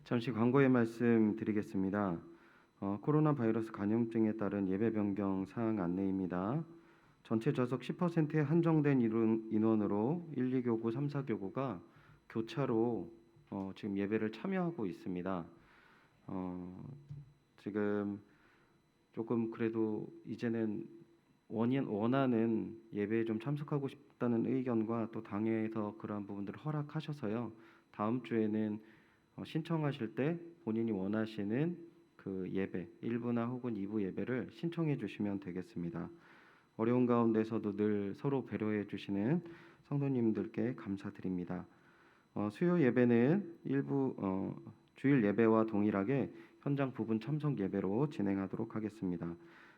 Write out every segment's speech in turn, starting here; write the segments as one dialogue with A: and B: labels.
A: 잠시 광고의 말씀 드리겠습니다. 코로나 바이러스 감염증에 따른 예배 변경 사항 안내입니다. 전체 좌석 10%에 한정된 인원으로 1, 2교구, 3, 4교구가 교차로 지금 예배를 참여하고 있습니다. 지금 조금 그래도 이제는 원하는 예배에 좀 참석하고 싶다는 의견과 또 당회에서 그러한 부분들을 허락하셔서요. 다음 주에는 신청하실 때 본인이 원하시는 그 예배 1부나 혹은 2부 예배를 신청해 주시면 되겠습니다. 어려운 가운데서도 늘 서로 배려해 주시는 성도님들께 감사드립니다. 수요 예배는 일부 주일 예배와 동일하게 현장 부분 참석 예배로 진행하도록 하겠습니다.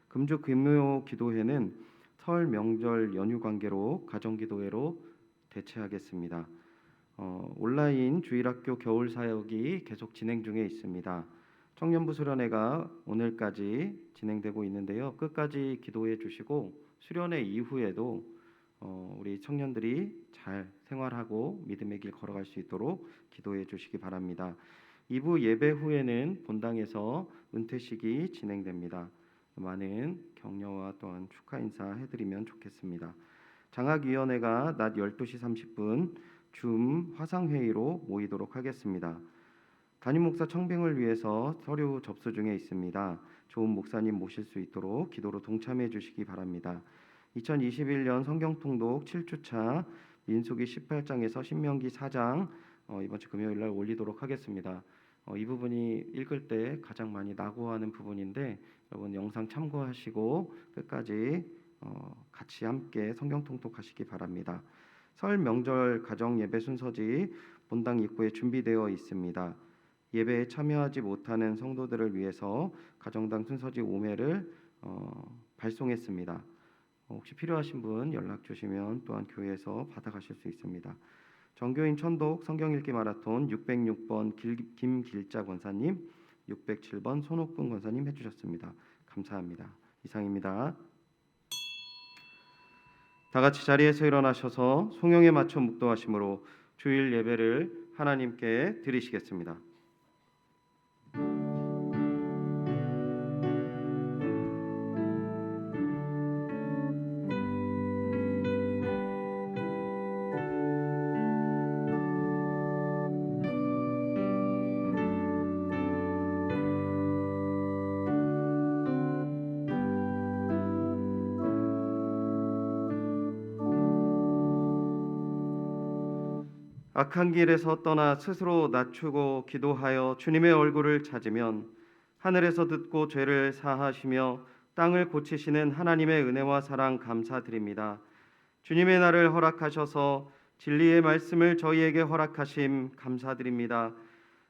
A: 금주 금요 기도회는 설 명절 연휴 관계로 가정 기도회로 대체하겠습니다. 온라인 주일학교 겨울 사역이 계속 진행 중에 있습니다. 청년부 수련회가 오늘까지 진행되고 있는데요. 끝까지 기도해 주시고 수련회 이후에도 우리 청년들이 잘 생활하고 믿음의 길 걸어갈 수 있도록 기도해 주시기 바랍니다. 2부 예배 후에는 본당에서 은퇴식이 진행됩니다. 많은 격려와 또한 축하 인사 해드리면 좋겠습니다. 장학위원회가 낮 12시 30분 줌 화상회의로 모이도록 하겠습니다. 담임 목사 청빙을 위해서 서류 접수 중에 있습니다. 좋은 목사님 모실 수 있도록 기도로 동참해 주시기 바랍니다. 2021년 성경통독 7주차 민수기 18장에서 신명기 4장 이번 주 금요일 날 올리도록 하겠습니다. 이 부분이 읽을 때 가장 많이 낙오하는 부분인데 여러분 영상 참고하시고 끝까지 같이 함께 성경 통독하시기 바랍니다. 설 명절 가정 예배 순서지 본당 입구에 준비되어 있습니다. 예배에 참여하지 못하는 성도들을 위해서 가정당 순서지 5매를 발송했습니다. 혹시 필요하신 분 연락 주시면 또한 교회에서 받아가실 수 있습니다. 정교인 천독 성경 읽기 마라톤 606번 김길자 권사님, 607번 손옥분 권사님 해주셨습니다. 감사합니다. 이상입니다. 다 같이 자리에서 일어나셔서 송영에 맞춰 묵도하심으로 주일 예배를 하나님께 드리시겠습니다. 악한 길에서 떠나 스스로 낮추고 기도하여 주님의 얼굴을 찾으면 하늘에서 듣고 죄를 사하시며 땅을 고치시는 하나님의 은혜와 사랑 감사드립니다. 주님의 날을 허락하셔서 진리의 말씀을 저희에게 허락하심 감사드립니다.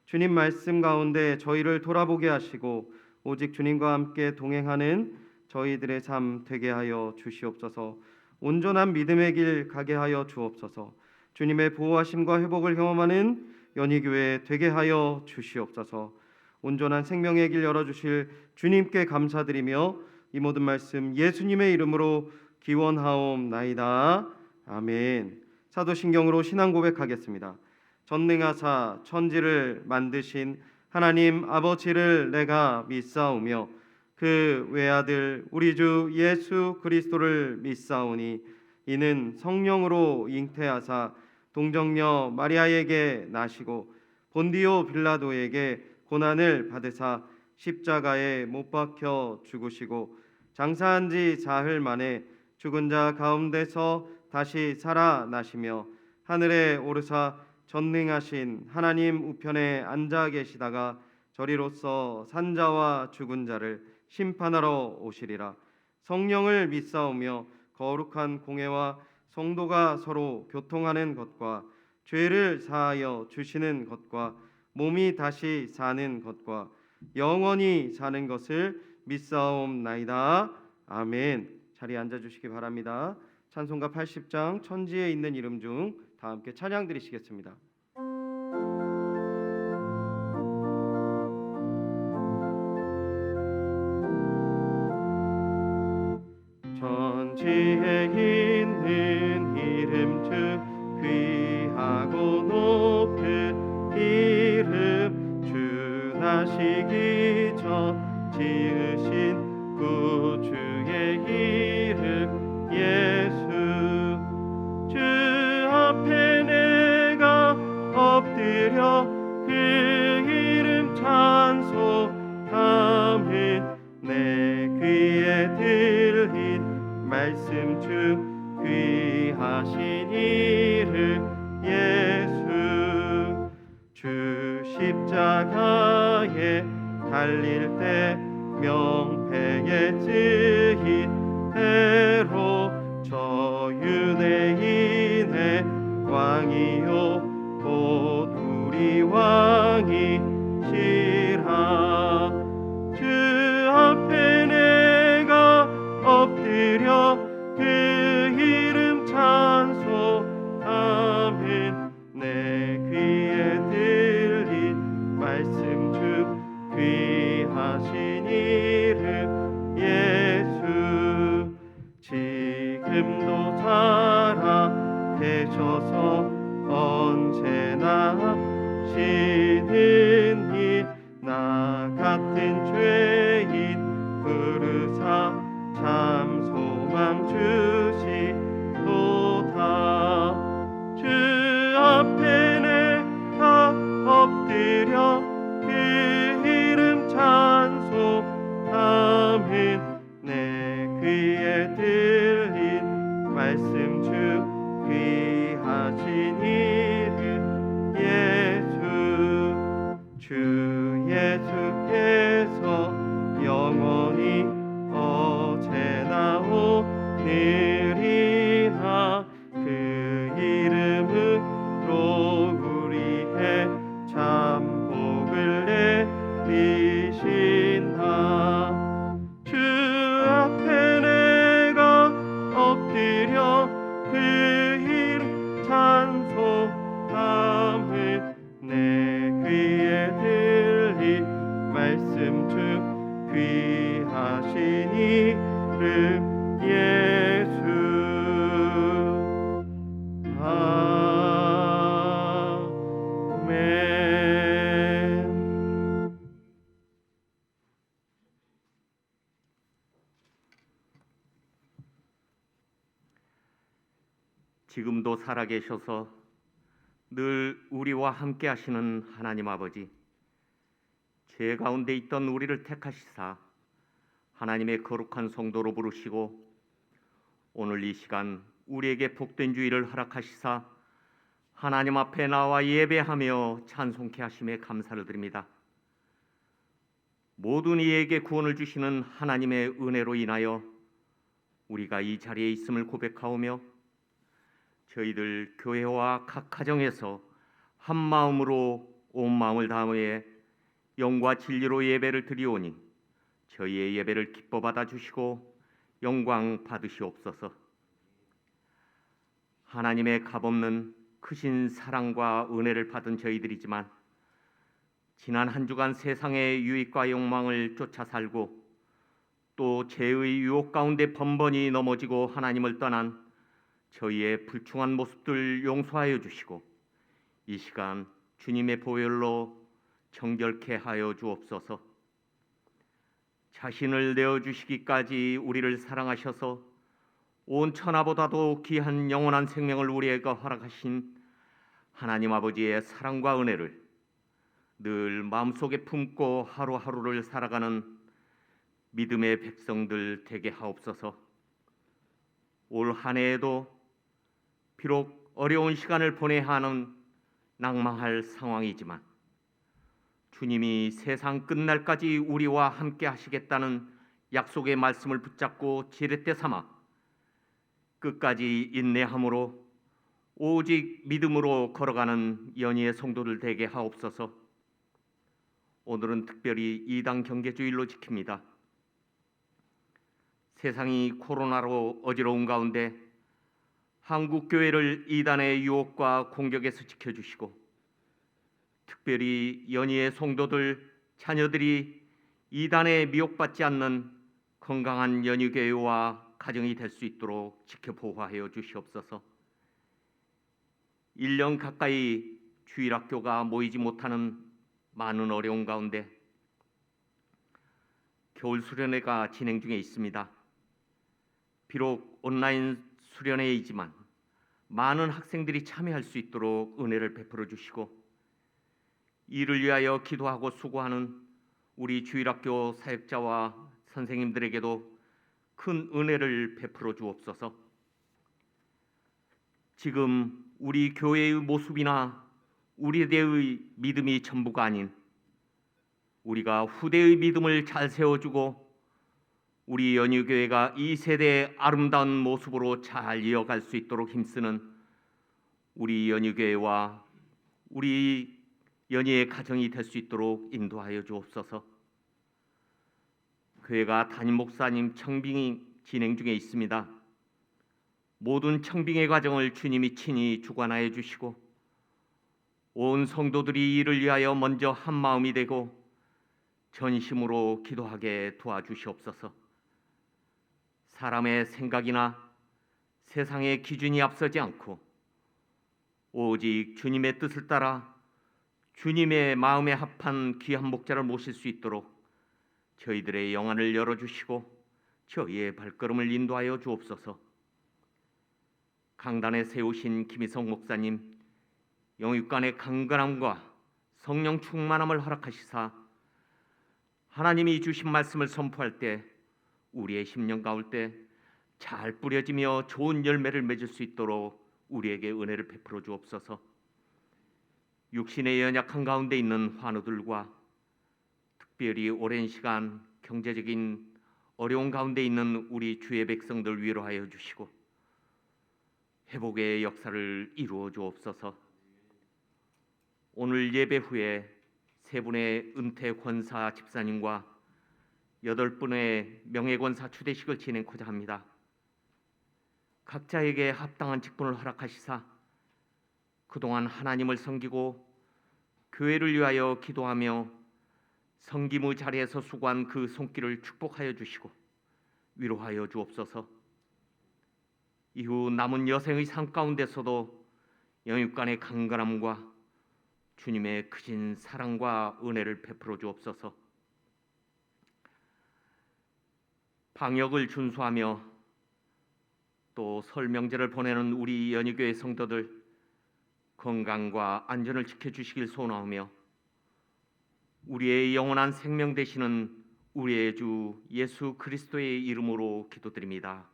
A: 주님 말씀 가운데 저희를 돌아보게 하시고 오직 주님과 함께 동행하는 저희들의 삶 되게 하여 주시옵소서. 온전한 믿음의 길 가게 하여 주옵소서. 주님의 보호하심과 회복을 경험하는 연희교회 되게 하여 주시옵소서. 온전한 생명의 길 열어주실 주님께 감사드리며 이 모든 말씀 예수님의 이름으로 기원하옵나이다. 아멘. 사도신경으로 신앙 고백하겠습니다. 전능하사 천지를 만드신 하나님 아버지를 내가 믿사오며 그 외아들 우리 주 예수 그리스도를 믿사오니 이는 성령으로 잉태하사 동정녀 마리아에게 나시고 본디오 빌라도에게 고난을 받으사 십자가에 못 박혀 죽으시고 장사한 지 사흘 만에 죽은 자 가운데서 다시 살아나시며 하늘에 오르사 전능하신 하나님 우편에 앉아 계시다가 저리로서 산자와 죽은 자를 심판하러 오시리라. 성령을 믿사오며 거룩한 공회와 성도가 서로 교통하는 것과 죄를 사하여 주시는 것과 몸이 다시 사는 것과 영원히 사는 것을 믿사옵나이다. 아멘. 자리에 앉아주시기 바랍니다. 찬송가 80장 천지에 있는 이름 중 다 함께 찬양 드리시겠습니다. 천지에 있는 이름 중 귀하고 높은 이름 주 오시기 전 지으신 구주의 이름 예수. 주 앞에 내가 엎드려 그 이름 찬송함은 내 귀에 들린 말씀 중 귀하신 이름 예수. 주 십자가에 달릴 때 명패에 쓰인 대로 저 유대인의 왕이요 곧 우리 왕이시라. 주 앞에 내가 엎드려 그 이름 찬송함은 내 귀에 들린 말씀 중 귀하신 이름 예수. 지금도 살아 계셔서 언제나 시든이 나 같은 죄인 부르사 참 소망 주시도다. 주 앞에 내가 엎드려 그 이름 찬송함은 내 귀에 들린 말씀 중 귀하신 이름 예수. 주 예수께서 영원히 어제나 오늘이나 그 이름으로 우리의 참 복을 내리신다. 주 앞에 내가 엎드려 그 이름 찬송함은 내 귀에 들린 말씀 중 귀하신 이름 예수. 아멘.
B: 지금도 살아계셔서 늘 우리와 함께 하시는 하나님 아버지, 죄 가운데 있던 우리를 택하시사 하나님의 거룩한 성도로 부르시고 오늘 이 시간 우리에게 복된 주일을 허락하시사 하나님 앞에 나와 예배하며 찬송케 하심에 감사를 드립니다. 모든 이에게 구원을 주시는 하나님의 은혜로 인하여 우리가 이 자리에 있음을 고백하오며 저희들 교회와 각 가정에서 한 마음으로 온 마음을 다하여 영과 진리로 예배를 드리오니 저희의 예배를 기뻐 받아 주시고 영광 받으시옵소서. 하나님의 값없는 크신 사랑과 은혜를 받은 저희들이지만 지난 한 주간 세상의 유익과 욕망을 쫓아 살고 또 죄의 유혹 가운데 번번이 넘어지고 하나님을 떠난 저희의 불충한 모습들 용서하여 주시고 이 시간 주님의 보혈로 정결케 하여 주옵소서. 자신을 내어주시기까지 우리를 사랑하셔서 온 천하보다도 귀한 영원한 생명을 우리에게 허락하신 하나님 아버지의 사랑과 은혜를 늘 마음속에 품고 하루하루를 살아가는 믿음의 백성들 되게 하옵소서. 올 한 해에도 비록 어려운 시간을 보내야 하는 낭망할 상황이지만 주님이 세상 끝날까지 우리와 함께 하시겠다는 약속의 말씀을 붙잡고 지렛대 삼아 끝까지 인내함으로 오직 믿음으로 걸어가는 연희의 성도들 되게 하옵소서. 오늘은 특별히 이당 경계주일로 지킵니다. 세상이 코로나로 어지러운 가운데 한국 교회를 이단의 유혹과 공격에서 지켜주시고 특별히 연희의 성도들 자녀들이 이단에 미혹받지 않는 건강한 연희교회와 가정이 될 수 있도록 지켜보호하여 주시옵소서. 1년 가까이 주일학교가 모이지 못하는 많은 어려움 가운데 겨울 수련회가 진행 중에 있습니다. 비록 온라인 수련회이지만 많은 학생들이 참여할 수 있도록 은혜를 베풀어 주시고, 이를 위하여 기도하고 수고하는 우리 주일학교 사역자와 선생님들에게도 큰 은혜를 베풀어 주옵소서. 지금 우리 교회의 모습이나 우리들의 믿음이 전부가 아닌 우리가 후대의 믿음을 잘 세워주고 우리 연유교회가 이 세대의 아름다운 모습으로 잘 이어갈 수 있도록 힘쓰는 우리 연유교회와 우리 연희의 가정이 될 수 있도록 인도하여 주옵소서. 교회가 담임 목사님 청빙이 진행 중에 있습니다. 모든 청빙의 과정을 주님이 친히 주관하여 주시고 온 성도들이 이를 위하여 먼저 한 마음이 되고 전심으로 기도하게 도와주시옵소서. 사람의 생각이나 세상의 기준이 앞서지 않고 오직 주님의 뜻을 따라 주님의 마음에 합한 귀한 목자를 모실 수 있도록 저희들의 영안을 열어주시고 저희의 발걸음을 인도하여 주옵소서. 강단에 세우신 김희성 목사님, 영육간의 강건함과 성령 충만함을 허락하시사 하나님이 주신 말씀을 선포할 때 우리의 심령 가운데 잘 뿌려지며 좋은 열매를 맺을 수 있도록 우리에게 은혜를 베풀어 주옵소서. 육신의 연약한 가운데 있는 환우들과 특별히 오랜 시간 경제적인 어려운 가운데 있는 우리 주의 백성들 위로하여 주시고 회복의 역사를 이루어 주옵소서. 오늘 예배 후에 세 분의 은퇴 권사 집사님과 8분의 명예권사 추대식을 진행코자 합니다. 각자에게 합당한 직분을 허락하시사 그동안 하나님을 섬기고 교회를 위하여 기도하며 섬김의 자리에서 수고한 그 손길을 축복하여 주시고 위로하여 주옵소서. 이후 남은 여생의 삶 가운데서도 영육간의 강건함과 주님의 크신 사랑과 은혜를 베풀어 주옵소서. 방역을 준수하며 또 설 명절을 보내는 우리 연희교회 성도들 건강과 안전을 지켜주시길 소원하며 우리의 영원한 생명 되시는 우리의 주 예수 그리스도의 이름으로 기도드립니다.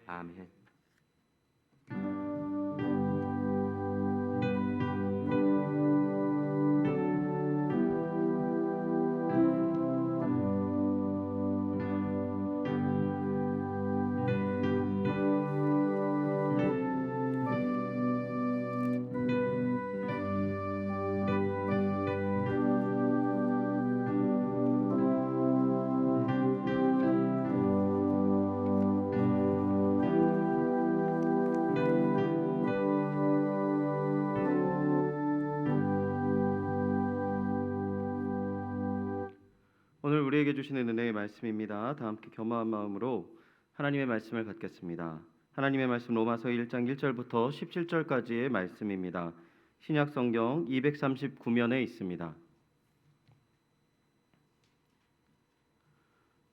B: 아멘.
A: 오늘 우리에게 주시는 은혜의 말씀입니다. 다 함께 겸허한 마음으로 하나님의 말씀을 갖겠습니다. 하나님의 말씀 로마서 1장 1절부터 17절까지의 말씀입니다. 신약 성경 239면에 있습니다.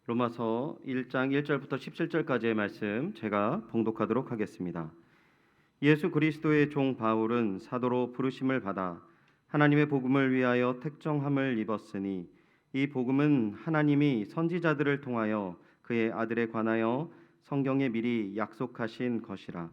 A: 로마서 1장 1절부터 17절까지의 말씀 제가 봉독하도록 하겠습니다. 예수 그리스도의 종 바울은 사도로 부르심을 받아 하나님의 복음을 위하여 택정함을 입었으니 이 복음은 하나님이 선지자들을 통하여 그의 아들에 관하여 성경에 미리 약속하신 것이라.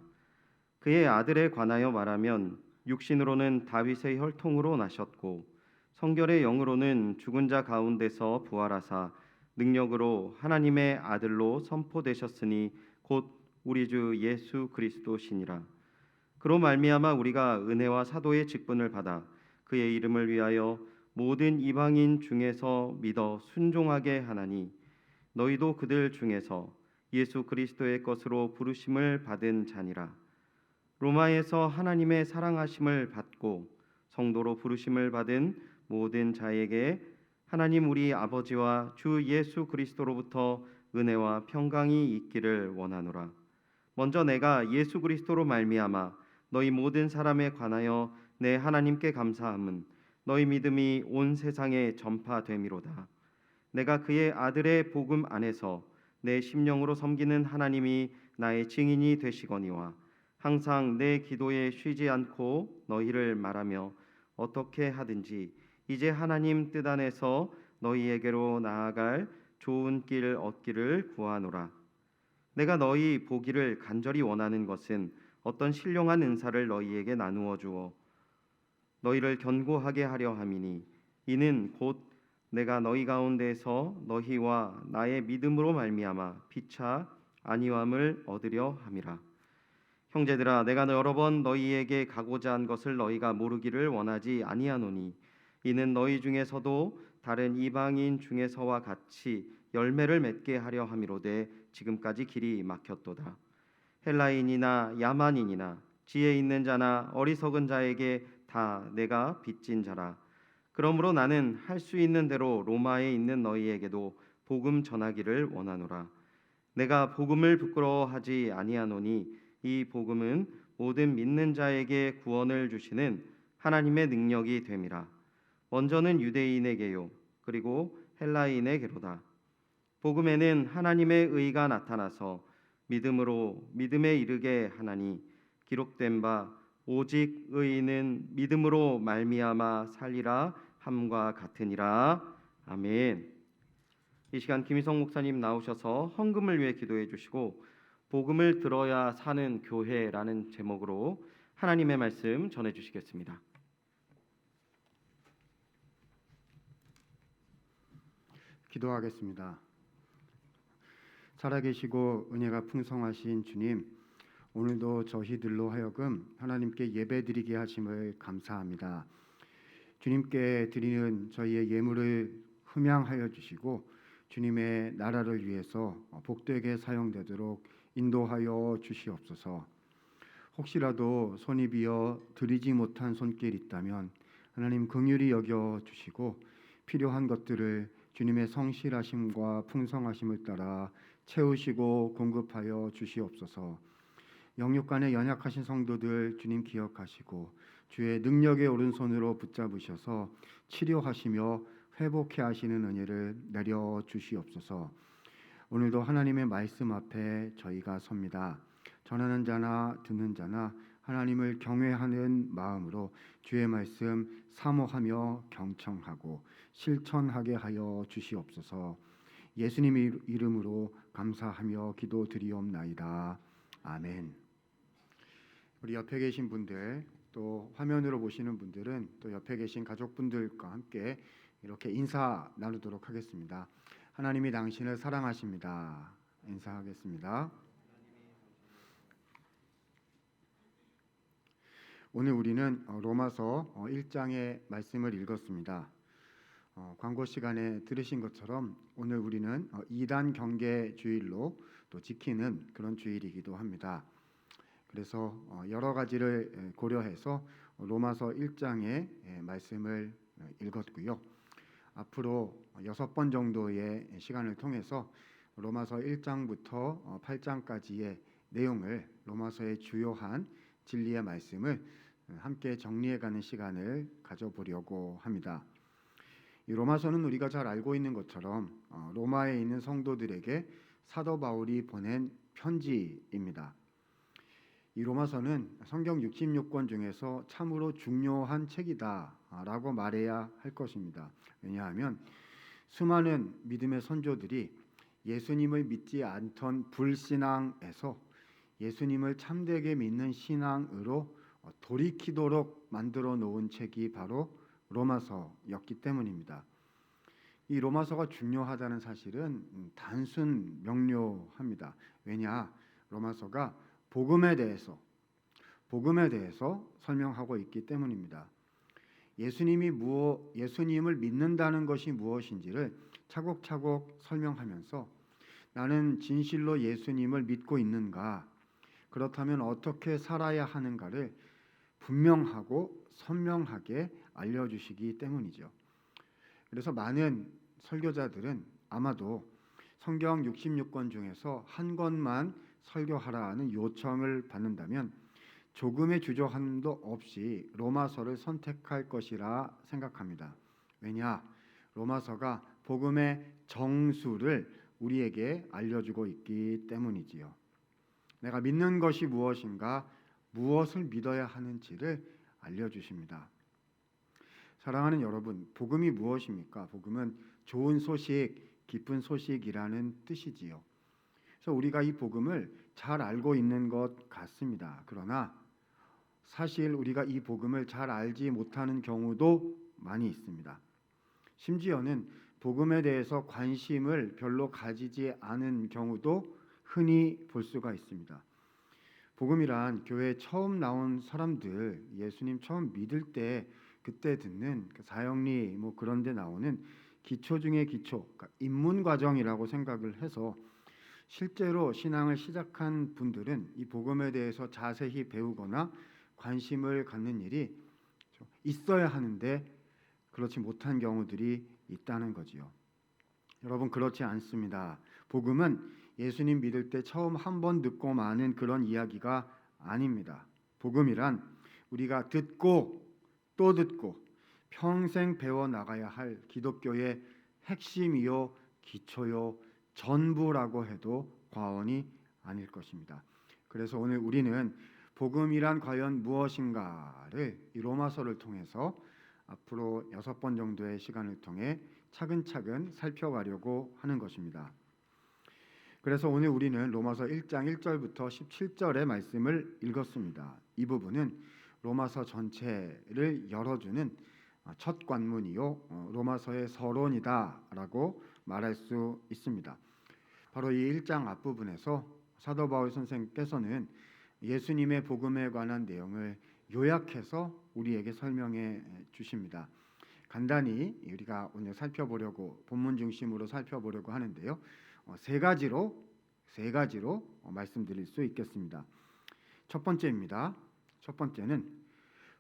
A: 그의 아들에 관하여 말하면 육신으로는 다윗의 혈통으로 나셨고 성결의 영으로는 죽은 자 가운데서 부활하사 능력으로 하나님의 아들로 선포되셨으니 곧 우리 주 예수 그리스도시니라. 그로 말미암아 우리가 은혜와 사도의 직분을 받아 그의 이름을 위하여 모든 이방인 중에서 믿어 순종하게 하나니 너희도 그들 중에서 예수 그리스도의 것으로 부르심을 받은 자니라. 로마에서 하나님의 사랑하심을 받고 성도로 부르심을 받은 모든 자에게 하나님 우리 아버지와 주 예수 그리스도로부터 은혜와 평강이 있기를 원하노라. 먼저 내가 예수 그리스도로 말미암아 너희 모든 사람에 관하여 내 하나님께 감사함은 너희 믿음이 온 세상에 전파됨이로다. 내가 그의 아들의 복음 안에서 내 심령으로 섬기는 하나님이 나의 증인이 되시거니와 항상 내 기도에 쉬지 않고 너희를 말하며 어떻게 하든지 이제 하나님 뜻 안에서 너희에게로 나아갈 좋은 길 얻기를 구하노라. 내가 너희 보기를 간절히 원하는 것은 어떤 신령한 은사를 너희에게 나누어 주어 너희를 견고하게 하려 함이니 이는 곧 내가 너희 가운데서 너희와 나의 믿음으로 말미암아 피차 안위함을 얻으려 함이라. 형제들아, 내가 여러 번 너희에게 가고자 한 것을 너희가 모르기를 원하지 아니하노니 이는 너희 중에서도 다른 이방인 중에서와 같이 열매를 맺게 하려 함이로되 지금까지 길이 막혔도다. 헬라인이나 야만인이나 지혜 있는 자나 어리석은 자에게 다 내가 빚진 자라. 그러므로 나는 할 수 있는 대로 로마에 있는 너희에게도 복음 전하기를 원하노라. 내가 복음을 부끄러워하지 아니하노니 이 복음은 모든 믿는 자에게 구원을 주시는 하나님의 능력이 됨이라. 먼저는 유대인에게요 그리고 헬라인에게로다. 복음에는 하나님의 의가 나타나서 믿음으로 믿음에 이르게 하나니 기록된 바 오직 의인은 믿음으로 말미암아 살리라 함과 같으니라. 아멘. 이 시간 김희성 목사님 나오셔서 헌금을 위해 기도해 주시고 복음을 들어야 사는 교회라는 제목으로 하나님의 말씀 전해 주시겠습니다.
C: 기도하겠습니다. 살아계시고 은혜가 풍성하신 주님, 오늘도 저희들로 하여금 하나님께 예배드리게 하심을 감사합니다. 주님께 드리는 저희의 예물을 흠양하여 주시고 주님의 나라를 위해서 복되게 사용되도록 인도하여 주시옵소서. 혹시라도 손이 비어 드리지 못한 손길 있다면 하나님 긍휼히 여겨 주시고 필요한 것들을 주님의 성실하심과 풍성하심을 따라 채우시고 공급하여 주시옵소서. 영육간에 연약하신 성도들 주님 기억하시고 주의 능력의 오른손으로 붙잡으셔서 치료하시며 회복해 하시는 은혜를 내려 주시옵소서. 오늘도 하나님의 말씀 앞에 저희가 섭니다. 전하는 자나 듣는 자나 하나님을 경외하는 마음으로 주의 말씀 사모하며 경청하고 실천하게 하여 주시옵소서. 예수님 이름으로 감사하며 기도드리옵나이다. 아멘. 우리 옆에 계신 분들 또 화면으로 보시는 분들은 또 옆에 계신 가족분들과 함께 이렇게 인사 나누도록 하겠습니다. 하나님이 당신을 사랑하십니다. 인사하겠습니다. 오늘 우리는 로마서 1장의 말씀을 읽었습니다. 광고 시간에 들으신 것처럼 오늘 우리는 2단 경계 주일로 또 지키는 그런 주일이기도 합니다. 그래서 여러 가지를 고려해서 로마서 1장의 말씀을 읽었고요. 앞으로 6번 정도의 시간을 통해서 로마서 1장부터 8장까지의 내용을 로마서의 주요한 진리의 말씀을 함께 정리해가는 시간을 가져보려고 합니다. 이 로마서는 우리가 잘 알고 있는 것처럼 로마에 있는 성도들에게 사도 바울이 보낸 편지입니다. 이 로마서는 성경 66권 중에서 참으로 중요한 책이다라고 말해야 할 것입니다. 왜냐하면 수많은 믿음의 선조들이 예수님을 믿지 않던 불신앙에서 예수님을 참되게 믿는 신앙으로 돌이키도록 만들어 놓은 책이 바로 로마서였기 때문입니다. 이 로마서가 중요하다는 사실은 단순 명료합니다. 왜냐? 로마서가 복음에 대해서 설명하고 있기 때문입니다. 예수님을 믿는다는 것이 무엇인지를 차곡차곡 설명하면서 나는 진실로 예수님을 믿고 있는가? 그렇다면 어떻게 살아야 하는가를 분명하고 선명하게 알려주시기 때문이죠. 그래서 많은 설교자들은 아마도 성경 66권 중에서 한 권만 설교하라는 요청을 받는다면 조금의 주저함도 없이 로마서를 선택할 것이라 생각합니다. 왜냐? 로마서가 복음의 정수를 우리에게 알려주고 있기 때문이지요. 내가 믿는 것이 무엇인가, 무엇을 믿어야 하는지를 알려주십니다. 사랑하는 여러분, 복음이 무엇입니까? 복음은 좋은 소식, 기쁜 소식이라는 뜻이지요. 그래서 우리가 이 복음을 잘 알고 있는 것 같습니다. 그러나 사실 우리가 이 복음을 잘 알지 못하는 경우도 많이 있습니다. 심지어는 복음에 대해서 관심을 별로 가지지 않은 경우도 흔히 볼 수가 있습니다. 복음이란 교회에 처음 나온 사람들, 예수님 처음 믿을 때 그때 듣는 사형리 그런 데 나오는 기초 중의 기초, 그러니까 입문 과정이라고 생각을 해서 실제로 신앙을 시작한 분들은 이 복음에 대해서 자세히 배우거나 관심을 갖는 일이 있어야 하는데 그렇지 못한 경우들이 있다는 거지요. 여러분, 그렇지 않습니다. 복음은 예수님 믿을 때 처음 한 번 듣고 마는 그런 이야기가 아닙니다. 복음이란 우리가 듣고 또 듣고 평생 배워 나가야 할 기독교의 핵심이요, 기초요, 전부라고 해도 과언이 아닐 것입니다. 그래서 오늘 우리는 복음이란 과연 무엇인가를 이 로마서를 통해서 앞으로 6번 정도의 시간을 통해 차근차근 살펴가려고 하는 것입니다. 그래서 오늘 우리는 로마서 1장 1절부터 17절의 말씀을 읽었습니다. 이 부분은 로마서 전체를 열어주는 첫 관문이요, 로마서의 서론이다라고 말할 수 있습니다. 바로 이 1장 앞부분에서 사도 바울 선생께서는 예수님의 복음에 관한 내용을 요약해서 우리에게 설명해 주십니다. 간단히 우리가 오늘 살펴보려고, 본문 중심으로 살펴보려고 하는데요, 세 가지로 말씀드릴 수 있겠습니다. 첫 번째입니다. 첫 번째는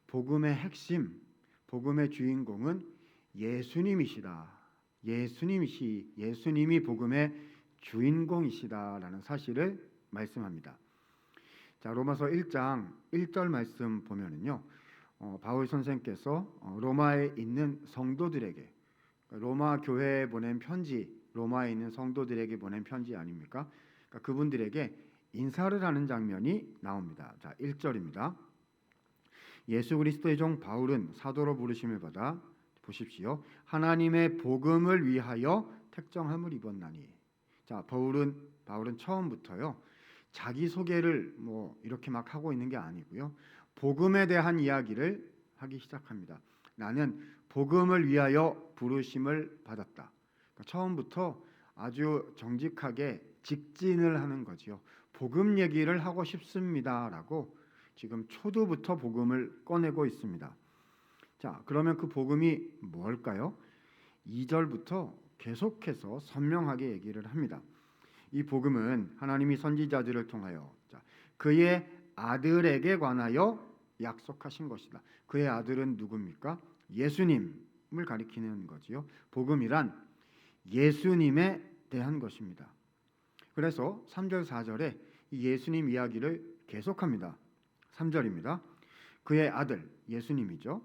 C: 복음의 핵심, 복음의 주인공은 예수님이시다. 예수님이 복음의 주인공이시다라는 사실을 말씀합니다. 자, 로마서 1장 1절 말씀 보면은요, 바울 선생께서 로마에 있는 성도들에게, 로마 교회에 보낸 편지, 로마에 있는 성도들에게 보낸 편지 아닙니까? 그러니까 그분들에게 인사를 하는 장면이 나옵니다. 자, 1절입니다. 예수 그리스도의 종 바울은 사도로 부르심을 받아, 보십시오, 하나님의 복음을 위하여 택정함을 입었나니. 자, 바울은 처음부터요, 자기 소개를 이렇게 막 하고 있는 게 아니고요, 복음에 대한 이야기를 하기 시작합니다. 나는 복음을 위하여 부르심을 받았다. 그러니까 처음부터 아주 정직하게 직진을 하는 거지요. 복음 얘기를 하고 싶습니다라고 지금 초두부터 복음을 꺼내고 있습니다. 자, 그러면 그 복음이 뭘까요? 2절부터 계속해서 선명하게 얘기를 합니다. 이 복음은 하나님이 선지자들을 통하여 그의 아들에게 관하여 약속하신 것이다. 그의 아들은 누굽니까? 예수님을 가리키는 거지요. 복음이란 예수님에 대한 것입니다. 그래서 3절 4절에 이 예수님 이야기를 계속합니다. 3절입니다. 그의 아들, 예수님이죠.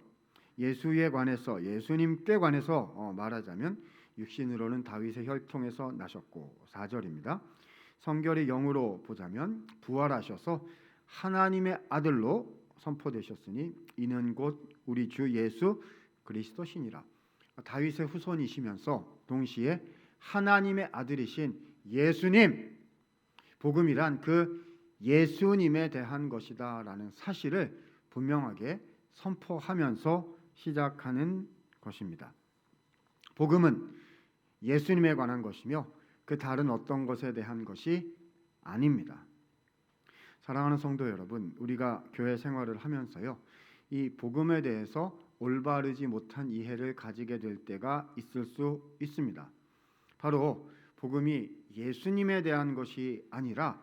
C: 예수님께 관해서 말하자면 육신으로는 다윗의 혈통에서 나셨고, 4절입니다. 성결의 영으로 보자면 부활하셔서 하나님의 아들로 선포되셨으니 이는 곧 우리 주 예수 그리스도시니라. 다윗의 후손이시면서 동시에 하나님의 아들이신 예수님, 복음이란 그 예수님에 대한 것이다라는 사실을 분명하게 선포하면서 시작하는 것입니다. 복음은 예수님에 관한 것이며 그 다른 어떤 것에 대한 것이 아닙니다. 사랑하는 성도 여러분, 우리가 교회 생활을 하면서요, 이 복음에 대해서 올바르지 못한 이해를 가지게 될 때가 있을 수 있습니다. 바로 복음이 예수님에 대한 것이 아니라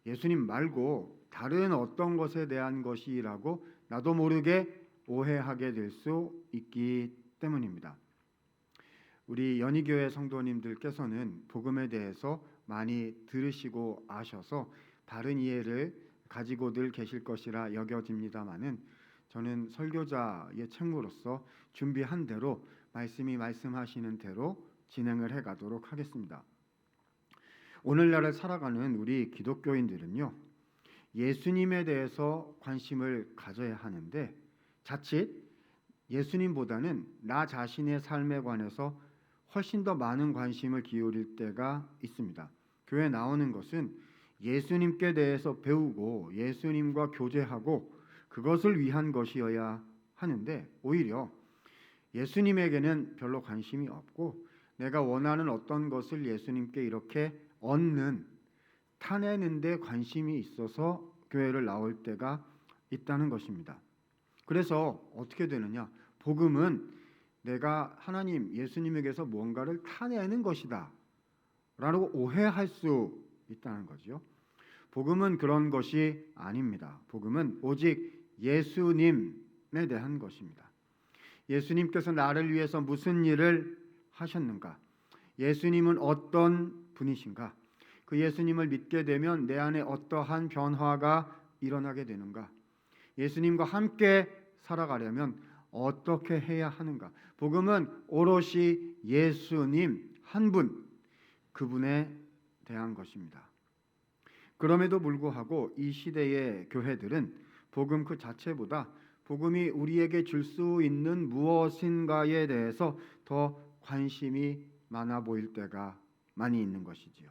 C: 예수님 말고 다른 어떤 것에 대한 것이라고 나도 모르게 오해하게 될 수 있기 때문입니다. 우리 연희교회 성도님들께서는 복음에 대해서 많이 들으시고 아셔서 바른 이해를 가지고들 계실 것이라 여겨집니다마는, 저는 설교자의 책무로서 준비한 대로 말씀이 말씀하시는 대로 진행을 해가도록 하겠습니다. 오늘날을 살아가는 우리 기독교인들은요, 예수님에 대해서 관심을 가져야 하는데 자칫 예수님보다는 나 자신의 삶에 관해서 훨씬 더 많은 관심을 기울일 때가 있습니다. 교회에 나오는 것은 예수님께 대해서 배우고 예수님과 교제하고 그것을 위한 것이어야 하는데 오히려 예수님에게는 별로 관심이 없고 내가 원하는 어떤 것을 예수님께 이렇게 얻는, 타내는 데 관심이 있어서 교회를 나올 때가 있다는 것입니다. 그래서 어떻게 되느냐? 복음은 내가 하나님, 예수님에게서 무언가를 타내는 것이다 라고 오해할 수 있다는 거죠. 복음은 그런 것이 아닙니다. 복음은 오직 예수님에 대한 것입니다. 예수님께서 나를 위해서 무슨 일을 하셨는가? 예수님은 어떤 분이신가? 그 예수님을 믿게 되면 내 안에 어떠한 변화가 일어나게 되는가? 예수님과 함께 살아가려면 어떻게 해야 하는가? 복음은 오롯이 예수님 한 분, 그분에 대한 것입니다. 그럼에도 불구하고 이 시대의 교회들은 복음 그 자체보다 복음이 우리에게 줄 수 있는 무엇인가에 대해서 더 관심이 많아 보일 때가 많이 있는 것이지요.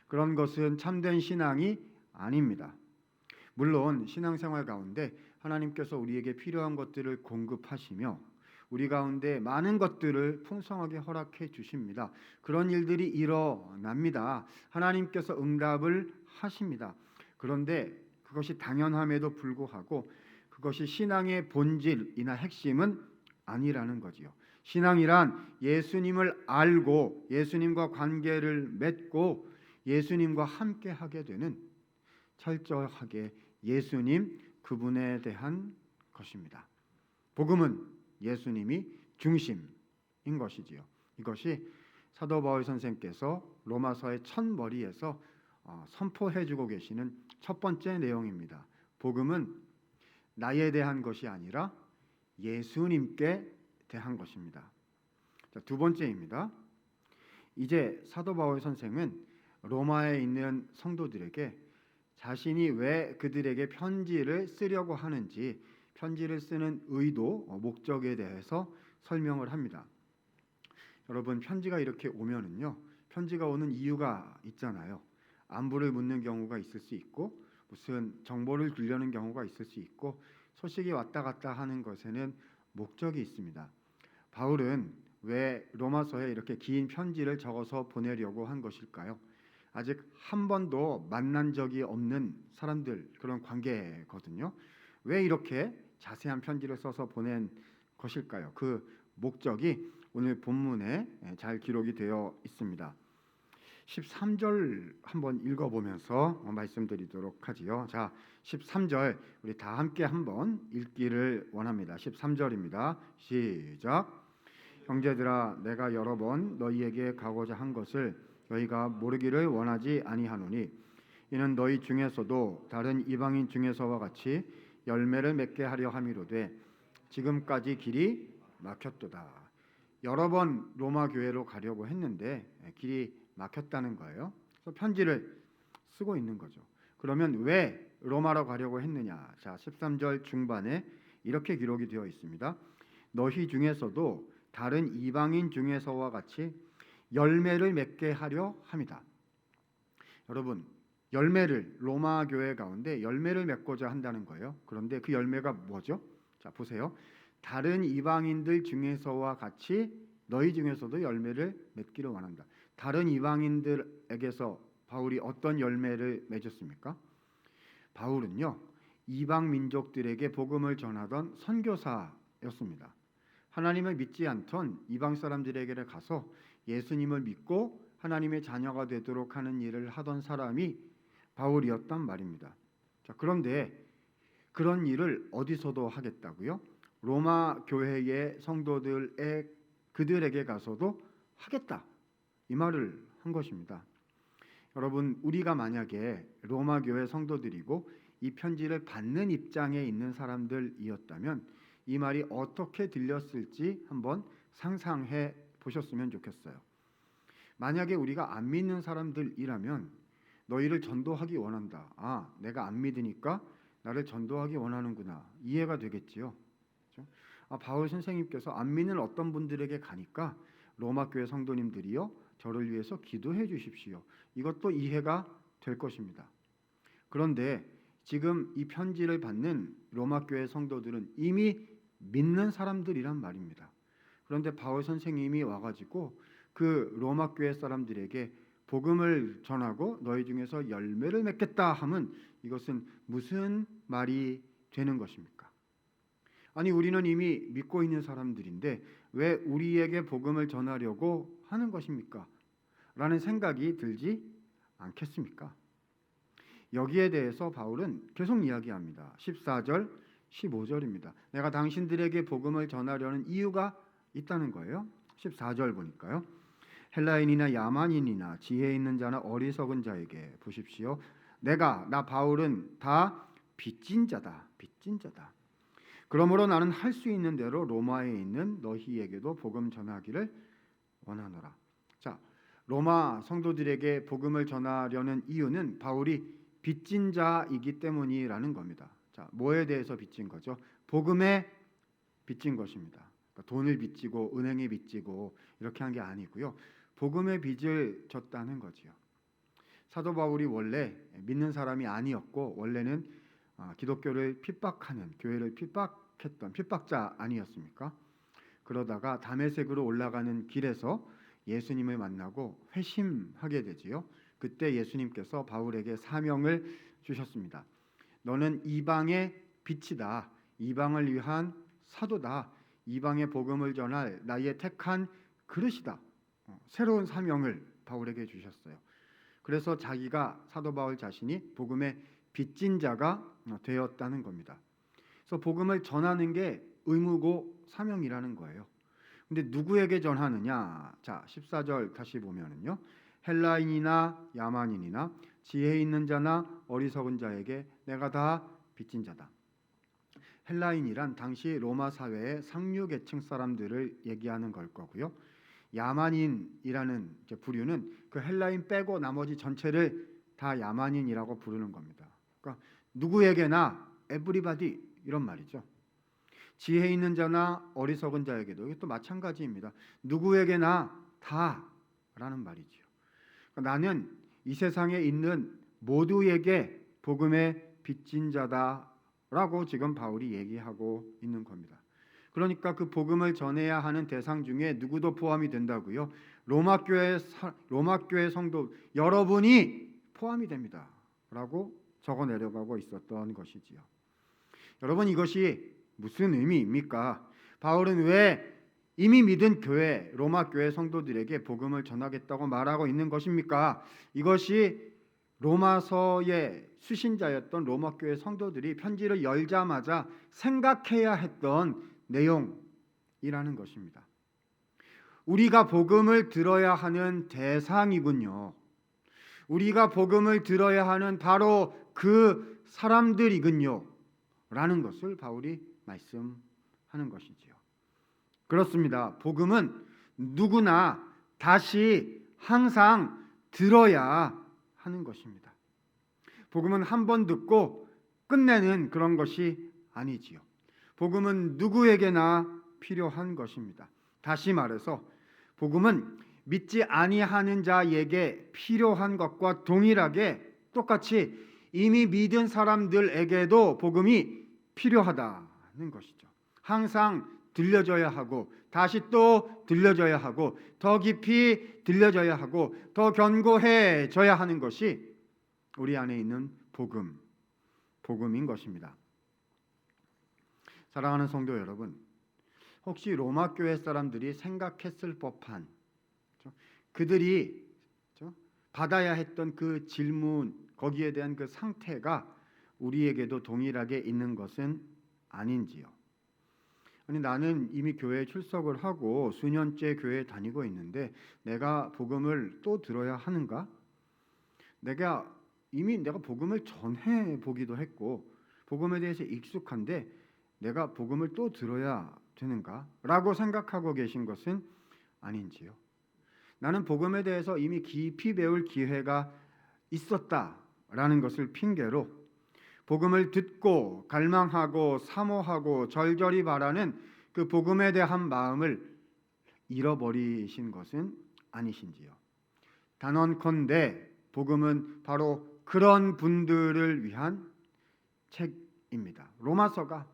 C: 그런 것은 참된 신앙이 아닙니다. 물론 신앙생활 가운데 하나님께서 우리에게 필요한 것들을 공급하시며 우리 가운데 많은 것들을 풍성하게 허락해 주십니다. 그런 일들이 일어납니다. 하나님께서 응답을 하십니다. 그런데 그것이 당연함에도 불구하고 그것이 신앙의 본질이나 핵심은 아니라는 거지요. 신앙이란 예수님을 알고 예수님과 관계를 맺고 예수님과 함께 하게 되는 철저하게 예수님 그분에 대한 것입니다. 복음은 예수님이 중심인 것이지요. 이것이 사도 바울 선생께서 로마서의 첫머리에서 선포해주고 계시는 첫 번째 내용입니다. 복음은 나에 대한 것이 아니라 예수님께 대한 것입니다. 자, 두 번째입니다. 이제 사도 바울 선생은 로마에 있는 성도들에게 자신이 왜 그들에게 편지를 쓰려고 하는지, 편지를 쓰는 의도, 목적에 대해서 설명을 합니다. 여러분, 편지가 이렇게 오면은요, 편지가 오는 이유가 있잖아요. 안부를 묻는 경우가 있을 수 있고, 무슨 정보를 주려는 경우가 있을 수 있고, 소식이 왔다 갔다 하는 것에는 목적이 있습니다. 바울은 왜 로마서에 이렇게 긴 편지를 적어서 보내려고 한 것일까요? 아직 한 번도 만난 적이 없는 사람들, 그런 관계거든요. 왜 이렇게 자세한 편지를 써서 보낸 것일까요? 그 목적이 오늘 본문에 잘 기록이 되어 있습니다. 13절 한번 읽어보면서 말씀드리도록 하지요. 자, 13절 우리 다 함께 한번 읽기를 원합니다. 13절입니다. 시작. 형제들아, 내가 여러 번 너희에게 가고자 한 것을 너희가 모르기를 원하지 아니하노니 이는 너희 중에서도 다른 이방인 중에서와 같이 열매를 맺게 하려 함이로되 지금까지 길이 막혔도다. 여러 번 로마 교회로 가려고 했는데 길이 막혔다는 거예요. 그래서 편지를 쓰고 있는 거죠. 그러면 왜 로마로 가려고 했느냐? 자, 13절 중반에 이렇게 기록이 되어 있습니다. 너희 중에서도 다른 이방인 중에서와 같이 열매를 맺게 하려 함이다. 여러분, 열매를 로마 교회 가운데 열매를 맺고자 한다는 거예요. 그런데 그 열매가 뭐죠? 자, 보세요. 다른 이방인들 중에서와 같이 너희 중에서도 열매를 맺기를 원한다. 다른 이방인들에게서 바울이 어떤 열매를 맺었습니까? 바울은요, 이방 민족들에게 복음을 전하던 선교사였습니다. 하나님을 믿지 않던 이방 사람들에게 가서 예수님을 믿고 하나님의 자녀가 되도록 하는 일을 하던 사람이 바울이었단 말입니다. 자, 그런데 그런 일을 어디서도 하겠다고요? 로마 교회의 성도들의 그들에게 가서도 하겠다, 이 말을 한 것입니다. 여러분, 우리가 만약에 로마 교회 성도들이고 이 편지를 받는 입장에 있는 사람들이었다면 이 말이 어떻게 들렸을지 한번 상상해 보셨으면 좋겠어요. 만약에 우리가 안 믿는 사람들이라면 너희를 전도하기 원한다. 아, 내가 안 믿으니까 나를 전도하기 원하는구나. 이해가 되겠지요. 그렇죠? 아, 바울 선생님께서 안 믿는 어떤 분들에게 가니까 로마 교회 성도님들이요, 저를 위해서 기도해 주십시오. 이것도 이해가 될 것입니다. 그런데 지금 이 편지를 받는 로마 교회 성도들은 이미 믿는 사람들이란 말입니다. 그런데 바울 선생님이 와가지고 그 로마 교회 사람들에게 복음을 전하고 너희 중에서 열매를 맺겠다 하면 이것은 무슨 말이 되는 것입니까? 아니, 우리는 이미 믿고 있는 사람들인데 왜 우리에게 복음을 전하려고 하는 것입니까? 라는 생각이 들지 않겠습니까? 여기에 대해서 바울은 계속 이야기합니다. 14절, 15절입니다. 내가 당신들에게 복음을 전하려는 이유가 있다는 거예요. 14절 보니까요. 헬라인이나 야만인이나 지혜 있는 자나 어리석은 자에게 보십시오. 나 바울은 다 빚진 자다. 그러므로 나는 할 수 있는 대로 로마에 있는 너희에게도 복음 전하기를 원하노라. 자, 로마 성도들에게 복음을 전하려는 이유는 바울이 빚진 자이기 때문이라는 겁니다. 자, 뭐에 대해서 빚진 거죠? 복음에 빚진 것입니다. 그러니까 돈을 빚지고 은행에 빚지고 이렇게 한 게 아니고요. 복음의 빚을 졌다는 거지요. 사도 바울이 원래 믿는 사람이 아니었고 원래는 기독교를 핍박하는, 교회를 핍박했던 핍박자 아니었습니까? 그러다가 다메섹으로 올라가는 길에서 예수님을 만나고 회심하게 되지요. 그때 예수님께서 바울에게 사명을 주셨습니다. 너는 이방의 빛이다. 이방을 위한 사도다. 이방의 복음을 전할 나의 택한 그릇이다. 새로운 사명을 바울에게 주셨어요. 그래서 자기가, 사도 바울 자신이 복음의 빚진 자가 되었다는 겁니다. 그래서 복음을 전하는 게 의무고 사명이라는 거예요. 근데 누구에게 전하느냐? 자, 14절 다시 보면은요. 헬라인이나 야만인이나 지혜 있는 자나 어리석은 자에게 내가 다 빚진 자다. 헬라인이란 당시 로마 사회의 상류 계층 사람들을 얘기하는 걸 거고요. 야만인이라는 부류는 그 헬라인 빼고 나머지 전체를 다 야만인이라고 부르는 겁니다. 그러니까 누구에게나 everybody 이런 말이죠. 지혜 있는 자나 어리석은 자에게도 이것도 마찬가지입니다. 누구에게나 다라는 말이죠. 그러니까 나는 이 세상에 있는 모두에게 복음의 빚진 자다라고 지금 바울이 얘기하고 있는 겁니다. 그러니까 그 복음을 전해야 하는 대상 중에 누구도 포함이 된다고요. 로마 교회 성도 여러분이 포함이 됩니다라고 적어 내려가고 있었던 것이지요. 여러분, 이것이 무슨 의미입니까? 바울은 왜 이미 믿은 교회, 로마 교회 성도들에게 복음을 전하겠다고 말하고 있는 것입니까? 이것이 로마서의 수신자였던 로마 교회 성도들이 편지를 열자마자 생각해야 했던 내용이라는 것입니다. 우리가 복음을 들어야 하는 대상이군요. 우리가 복음을 들어야 하는 바로 그 사람들이군요. 라는 것을 바울이 말씀하는 것이지요. 그렇습니다. 복음은 누구나 다시 항상 들어야 하는 것입니다. 복음은 한 번 듣고 끝내는 그런 것이 아니지요. 복음은 누구에게나 필요한 것입니다. 다시 말해서 복음은 믿지 아니하는 자에게 필요한 것과 동일하게 똑같이 이미 믿은 사람들에게도 복음이 필요하다는 것이죠. 항상 들려져야 하고 다시 또 들려져야 하고 더 깊이 들려져야 하고 더 견고해져야 하는 것이 우리 안에 있는 복음인 것입니다. 사랑하는 성도 여러분, 혹시 로마 교회 사람들이 생각했을 법한 그들이 받아야 했던 그 질문, 거기에 대한 그 상태가 우리에게도 동일하게 있는 것은 아닌지요? 아니, 나는 이미 교회에 출석을 하고 수년째 교회에 다니고 있는데 내가 복음을 또 들어야 하는가? 내가 복음을 전해 보기도 했고 복음에 대해서 익숙한데 내가 복음을 또 들어야 되는가? 라고 생각하고 계신 것은 아닌지요? 나는 복음에 대해서 이미 깊이 배울 기회가 있었다라는 것을 핑계로 복음을 듣고 갈망하고 사모하고 절절히 바라는 그 복음에 대한 마음을 잃어버리신 것은 아니신지요. 단언컨대 복음은 바로 그런 분들을 위한 책입니다. 로마서가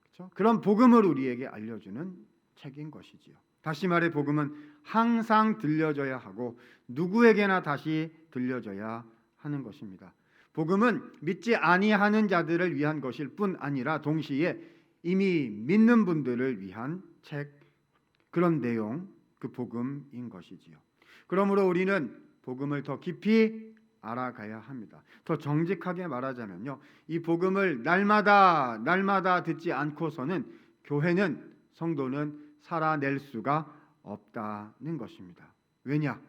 C: 그렇죠? 그런 복음을 우리에게 알려주는 책인 것이지요. 다시 말해 복음은 항상 들려져야 하고 누구에게나 다시 들려져야 하는 것입니다. 복음은 믿지 아니하는 자들을 위한 것일 뿐 아니라 동시에 이미 믿는 분들을 위한 책, 그런 내용, 그 복음인 것이지요. 그러므로 우리는 복음을 더 깊이 알아가야 합니다. 더 정직하게 말하자면요, 이 복음을 날마다 듣지 않고서는 교회는, 성도는 살아낼 수가 없다는 것입니다. 왜냐?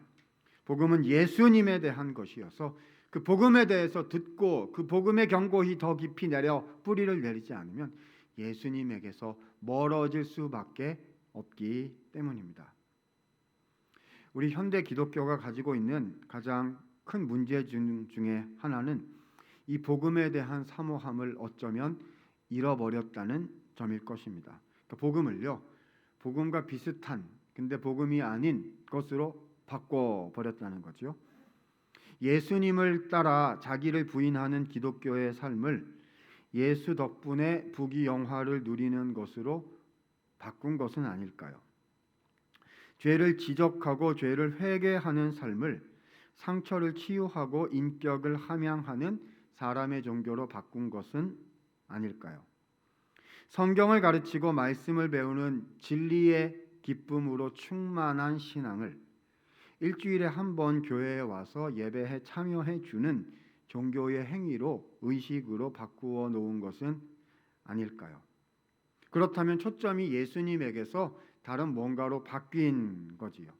C: 복음은 예수님에 대한 것이어서 그 복음에 대해서 듣고 그 복음의 경고히 더 깊이 내려 뿌리를 내리지 않으면 예수님에게서 멀어질 수밖에 없기 때문입니다. 우리 현대 기독교가 가지고 있는 가장 큰 문제 중에 하나는 이 복음에 대한 사모함을 어쩌면 잃어버렸다는 점일 것입니다. 그러니까 복음을요, 복음과 비슷한 근데 복음이 아닌 것으로 바꿔버렸다는 거죠. 예수님을 따라 자기를 부인하는 기독교의 삶을 예수 덕분에 부귀영화를 누리는 것으로 바꾼 것은 아닐까요? 죄를 지적하고 죄를 회개하는 삶을 상처를 치유하고 인격을 함양하는 사람의 종교로 바꾼 것은 아닐까요? 성경을 가르치고 말씀을 배우는 진리의 기쁨으로 충만한 신앙을 일주일에 한 번 교회에 와서 예배에 참여해 주는 종교의 행위로, 의식으로 바꾸어 놓은 것은 아닐까요? 그렇다면 초점이 예수님에게서 다른 뭔가로 바뀐 거지요.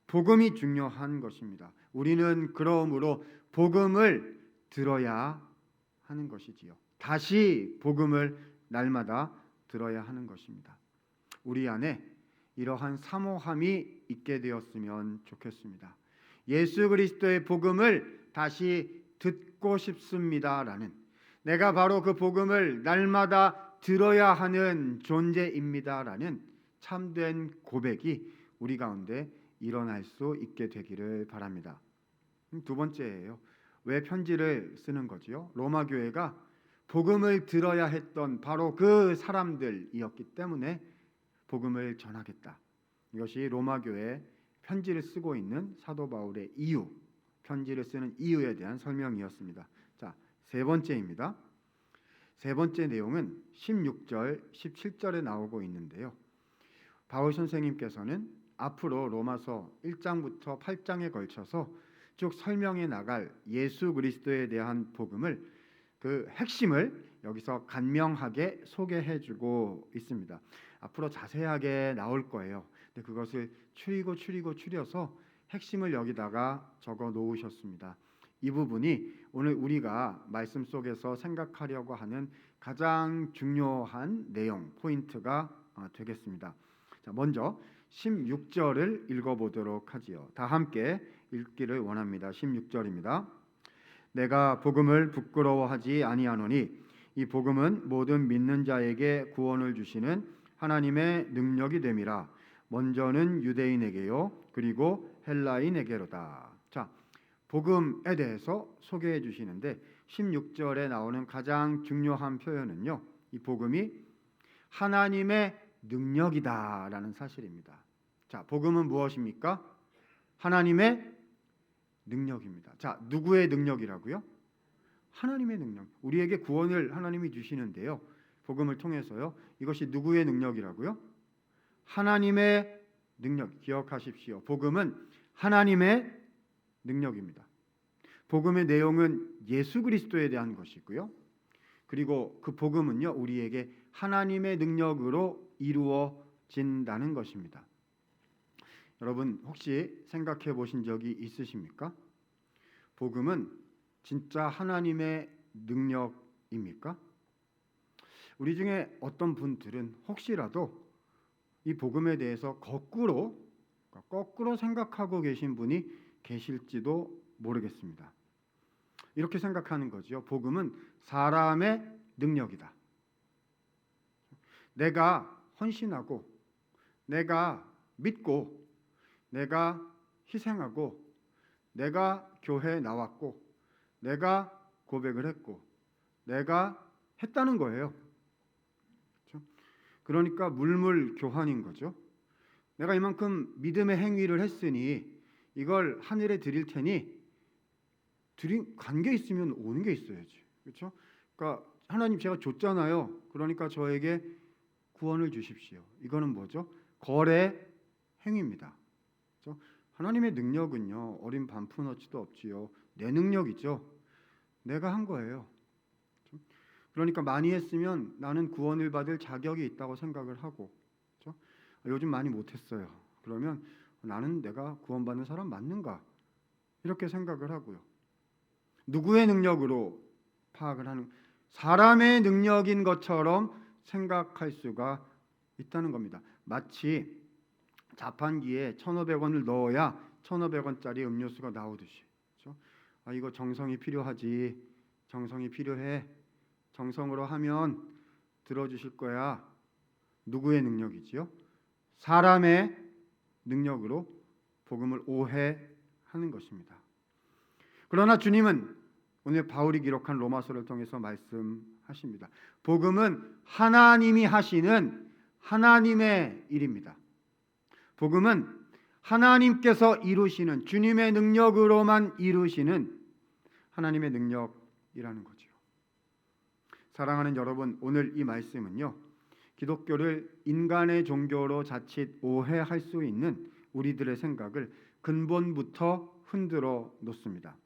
C: 복음이 중요한 것입니다. 우리는 그러므로 복음을 들어야 하는 것이지요. 다시 복음을 날마다 들어야 하는 것입니다. 우리 안에 이러한 사모함이 있게 되었으면 좋겠습니다. 예수 그리스도의 복음을 다시 듣고 싶습니다라는, 내가 바로 그 복음을 날마다 들어야 하는 존재입니다라는 참된 고백이 우리 가운데 일어날 수 있게 되기를 바랍니다. 두 번째예요. 왜 편지를 쓰는 거지요? 로마 교회가 복음을 들어야 했던 바로 그 사람들이었기 때문에 복음을 전하겠다. 이것이 로마 교회에 편지를 쓰고 있는 사도 바울의 이유, 편지를 쓰는 이유에 대한 설명이었습니다. 자, 세 번째입니다. 세 번째 내용은 16절, 17절에 나오고 있는데요. 바울 선생님께서는 앞으로 로마서 1장부터 8장에 걸쳐서 쭉 설명해 나갈 예수 그리스도에 대한 복음을, 그 핵심을 여기서 간명하게 소개해주고 있습니다. 앞으로 자세하게 나올 거예요. 근데 그것을 추려서 핵심을 여기다가 적어 놓으셨습니다. 이 부분이 오늘 우리가 말씀 속에서 생각하려고 하는 가장 중요한 내용, 포인트가 되겠습니다. 자, 먼저 16절을 읽어보도록 하지요. 다 함께 읽기를 원합니다. 16절입니다. 내가 복음을 부끄러워하지 아니하노니 이 복음은 모든 믿는 자에게 구원을 주시는 하나님의 능력이 됨이라. 먼저는 유대인에게요, 그리고 헬라인에게로다. 자, 복음에 대해서 소개해 주시는데 16절에 나오는 가장 중요한 표현은요, 이 복음이 하나님의 능력이다라는 사실입니다. 자, 복음은 무엇입니까? 하나님의 능력입니다. 자, 누구의 능력이라고요? 하나님의 능력. 우리에게 구원을 하나님이 주시는데요, 복음을 통해서요. 이것이 누구의 능력이라고요? 하나님의 능력. 기억하십시오. 복음은 하나님의 능력입니다. 복음의 내용은 예수 그리스도에 대한 것이고요. 그리고 그 복음은요, 우리에게 하나님의 능력으로 이루어진다는 것입니다. 여러분 혹시 생각해 보신 적이 있으십니까? 복음은 진짜 하나님의 능력입니까? 우리 중에 어떤 분들은 혹시라도 이 복음에 대해서 거꾸로 거꾸로 생각하고 계신 분이 계실지도 모르겠습니다. 이렇게 생각하는 거죠. 복음은 사람의 능력이다. 내가 헌신하고 내가 믿고 내가 희생하고 내가 교회에 나왔고 내가 고백을 했고 내가 했다는 거예요. 그렇죠? 그러니까 물물 교환인 거죠. 내가 이만큼 믿음의 행위를 했으니 이걸 하늘에 드릴 테니 드린 관계 있으면 오는 게 있어야지. 그렇죠? 그러니까 하나님 제가 줬잖아요. 그러니까 저에게 구원을 주십시오. 이거는 뭐죠? 거래 행위입니다. 그렇죠? 하나님의 능력은요. 어린 반푼어치도 없지요. 내 능력이죠. 내가 한 거예요. 그렇죠? 그러니까 많이 했으면 나는 구원을 받을 자격이 있다고 생각을 하고, 그렇죠? 요즘 많이 못했어요. 그러면 나는 내가 구원받는 사람 맞는가? 이렇게 생각을 하고요. 누구의 능력으로 파악을 하는, 사람의 능력인 것처럼 생각할 수가 있다는 겁니다. 마치 자판기에 1,500원을 넣어야 1,500원짜리 음료수가 나오듯이. 그렇죠? 이거 정성이 필요하지. 정성이 필요해. 정성으로 하면 들어주실 거야. 누구의 능력이지요? 사람의 능력으로 복음을 오해하는 것입니다. 그러나 주님은 오늘 바울이 기록한 로마서를 통해서 말씀하십니다. 복음은 하나님이 하시는 하나님의 일입니다. 복음은 하나님께서 이루시는, 주님의 능력으로만 이루시는 하나님의 능력이라는 거죠. 사랑하는 여러분, 오늘 이 말씀은요, 기독교를 인간의 종교로 자칫 오해할 수 있는 우리들의 생각을 근본부터 흔들어 놓습니다.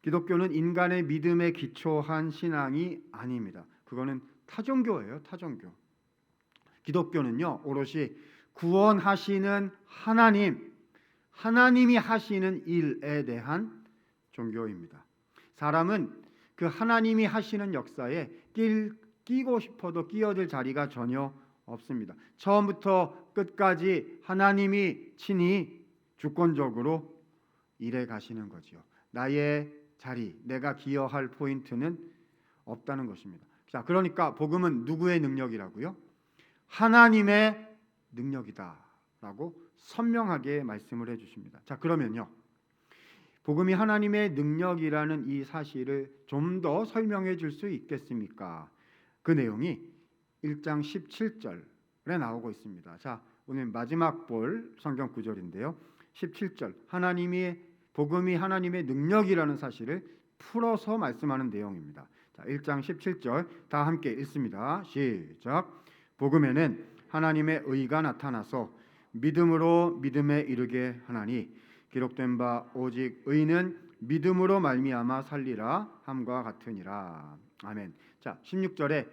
C: 기독교는 인간의 믿음에 기초한 신앙이 아닙니다. 그거는 타종교예요, 타종교. 기독교는요, 오롯이 구원하시는 하나님, 하나님이 하시는 일에 대한 종교입니다. 사람은 그 하나님이 하시는 역사에 끼고 싶어도 끼어들 자리가 전혀 없습니다. 처음부터 끝까지 하나님이 친히 주권적으로 일해 가시는 거지요. 나의 자리, 내가 기여할 포인트는 없다는 것입니다. 자, 그러니까 복음은 누구의 능력이라고요? 하나님의 능력이다라고 선명하게 말씀을 해주십니다. 자, 그러면요, 복음이 하나님의 능력이라는 이 사실을 좀 더 설명해 줄 수 있겠습니까? 그 내용이 1장 17절에 나오고 있습니다. 자, 오늘 마지막 볼 성경 구절인데요. 17절, 복음이 하나님의 능력이라는 사실을 풀어서 말씀하는 내용입니다. 자, 1장 17절 다 함께 읽습니다. 시작. 복음에는 하나님의 의가 나타나서 믿음으로 믿음에 이르게 하나니 기록된 바 오직 의는 믿음으로 말미암아 살리라 함과 같으니라. 아멘. 자, 16절에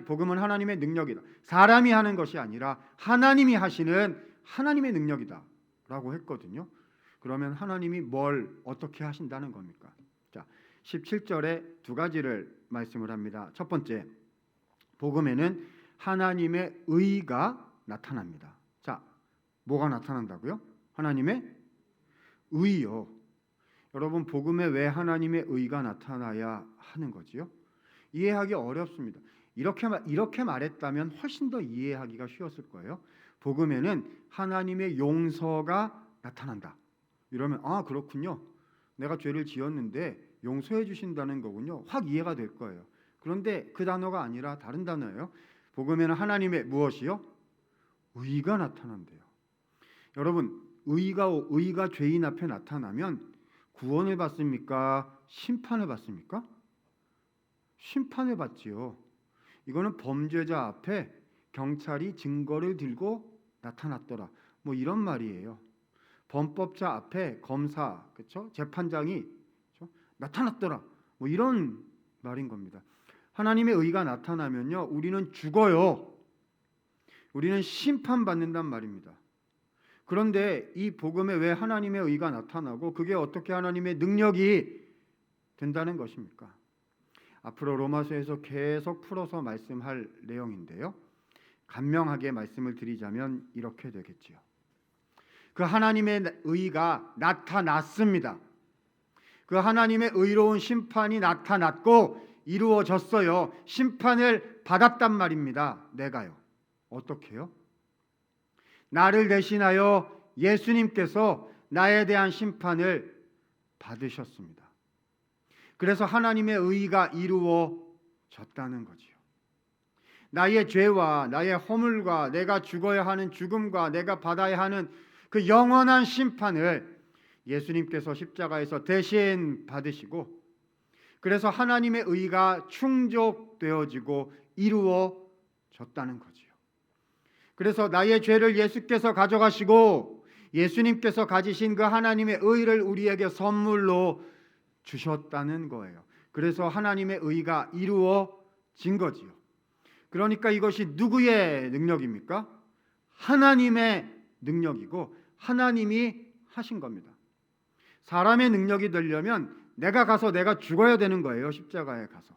C: 복음은 하나님의 능력이다. 사람이 하는 것이 아니라 하나님이 하시는 하나님의 능력이다라고 했거든요. 그러면 하나님이 뭘 어떻게 하신다는 겁니까? 자, 17절에 두 가지를 말씀을 합니다. 첫 번째, 복음에는 하나님의 의가 나타납니다. 자, 뭐가 나타난다고요? 하나님의 의요. 여러분, 복음에 왜 하나님의 의가 나타나야 하는 거지요? 이해하기 어렵습니다. 이렇게 말했다면 훨씬 더 이해하기가 쉬웠을 거예요. 복음에는 하나님의 용서가 나타난다. 이러면 그렇군요. 내가 죄를 지었는데 용서해 주신다는 거군요. 확 이해가 될 거예요. 그런데 그 단어가 아니라 다른 단어예요. 복음에는 하나님의 무엇이요? 의가 나타난대요. 여러분, 의가 죄인 앞에 나타나면 구원을 받습니까? 심판을 받습니까? 심판을 받지요. 이거는 범죄자 앞에 경찰이 증거를 들고 나타났더라. 뭐 이런 말이에요. 범법자 앞에 검사, 그렇죠? 재판장이 그렇죠? 나타났더라. 뭐 이런 말인 겁니다. 하나님의 의가 나타나면요, 우리는 죽어요. 우리는 심판받는단 말입니다. 그런데 이 복음에 왜 하나님의 의가 나타나고 그게 어떻게 하나님의 능력이 된다는 것입니까? 앞으로 로마서에서 계속 풀어서 말씀할 내용인데요. 간명하게 말씀을 드리자면 이렇게 되겠지요. 그 하나님의 의가 나타났습니다. 그 하나님의 의로운 심판이 나타났고 이루어졌어요. 심판을 받았단 말입니다. 내가요. 어떻게요? 나를 대신하여 예수님께서 나에 대한 심판을 받으셨습니다. 그래서 하나님의 의가 이루어졌다는 거지요. 나의 죄와 나의 허물과 내가 죽어야 하는 죽음과 내가 받아야 하는 그 영원한 심판을 예수님께서 십자가에서 대신 받으시고, 그래서 하나님의 의가 충족되어지고 이루어졌다는 거지요. 그래서 나의 죄를 예수께서 가져가시고 예수님께서 가지신 그 하나님의 의를 우리에게 선물로 주셨다는 거예요. 그래서 하나님의 의가 이루어진 거지요. 그러니까 이것이 누구의 능력입니까? 하나님의 능력이고 하나님이 하신 겁니다. 사람의 능력이 되려면 내가 가서 내가 죽어야 되는 거예요. 십자가에 가서.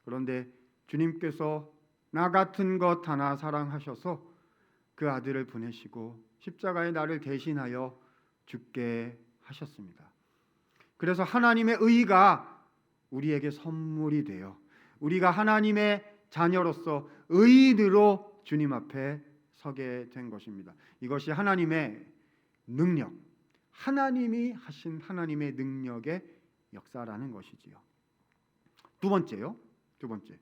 C: 그런데 주님께서 나 같은 것 하나 사랑하셔서 그 아들을 보내시고 십자가에 나를 대신하여 죽게 하셨습니다. 그래서 하나님의 의가 우리에게 선물이 되어 우리가 하나님의 자녀로서 의인으로 주님 앞에 서게 된 것입니다. 이것이 하나님의 능력, 하나님이 하신 하나님의 능력의 역사라는 것이지요. 두 번째.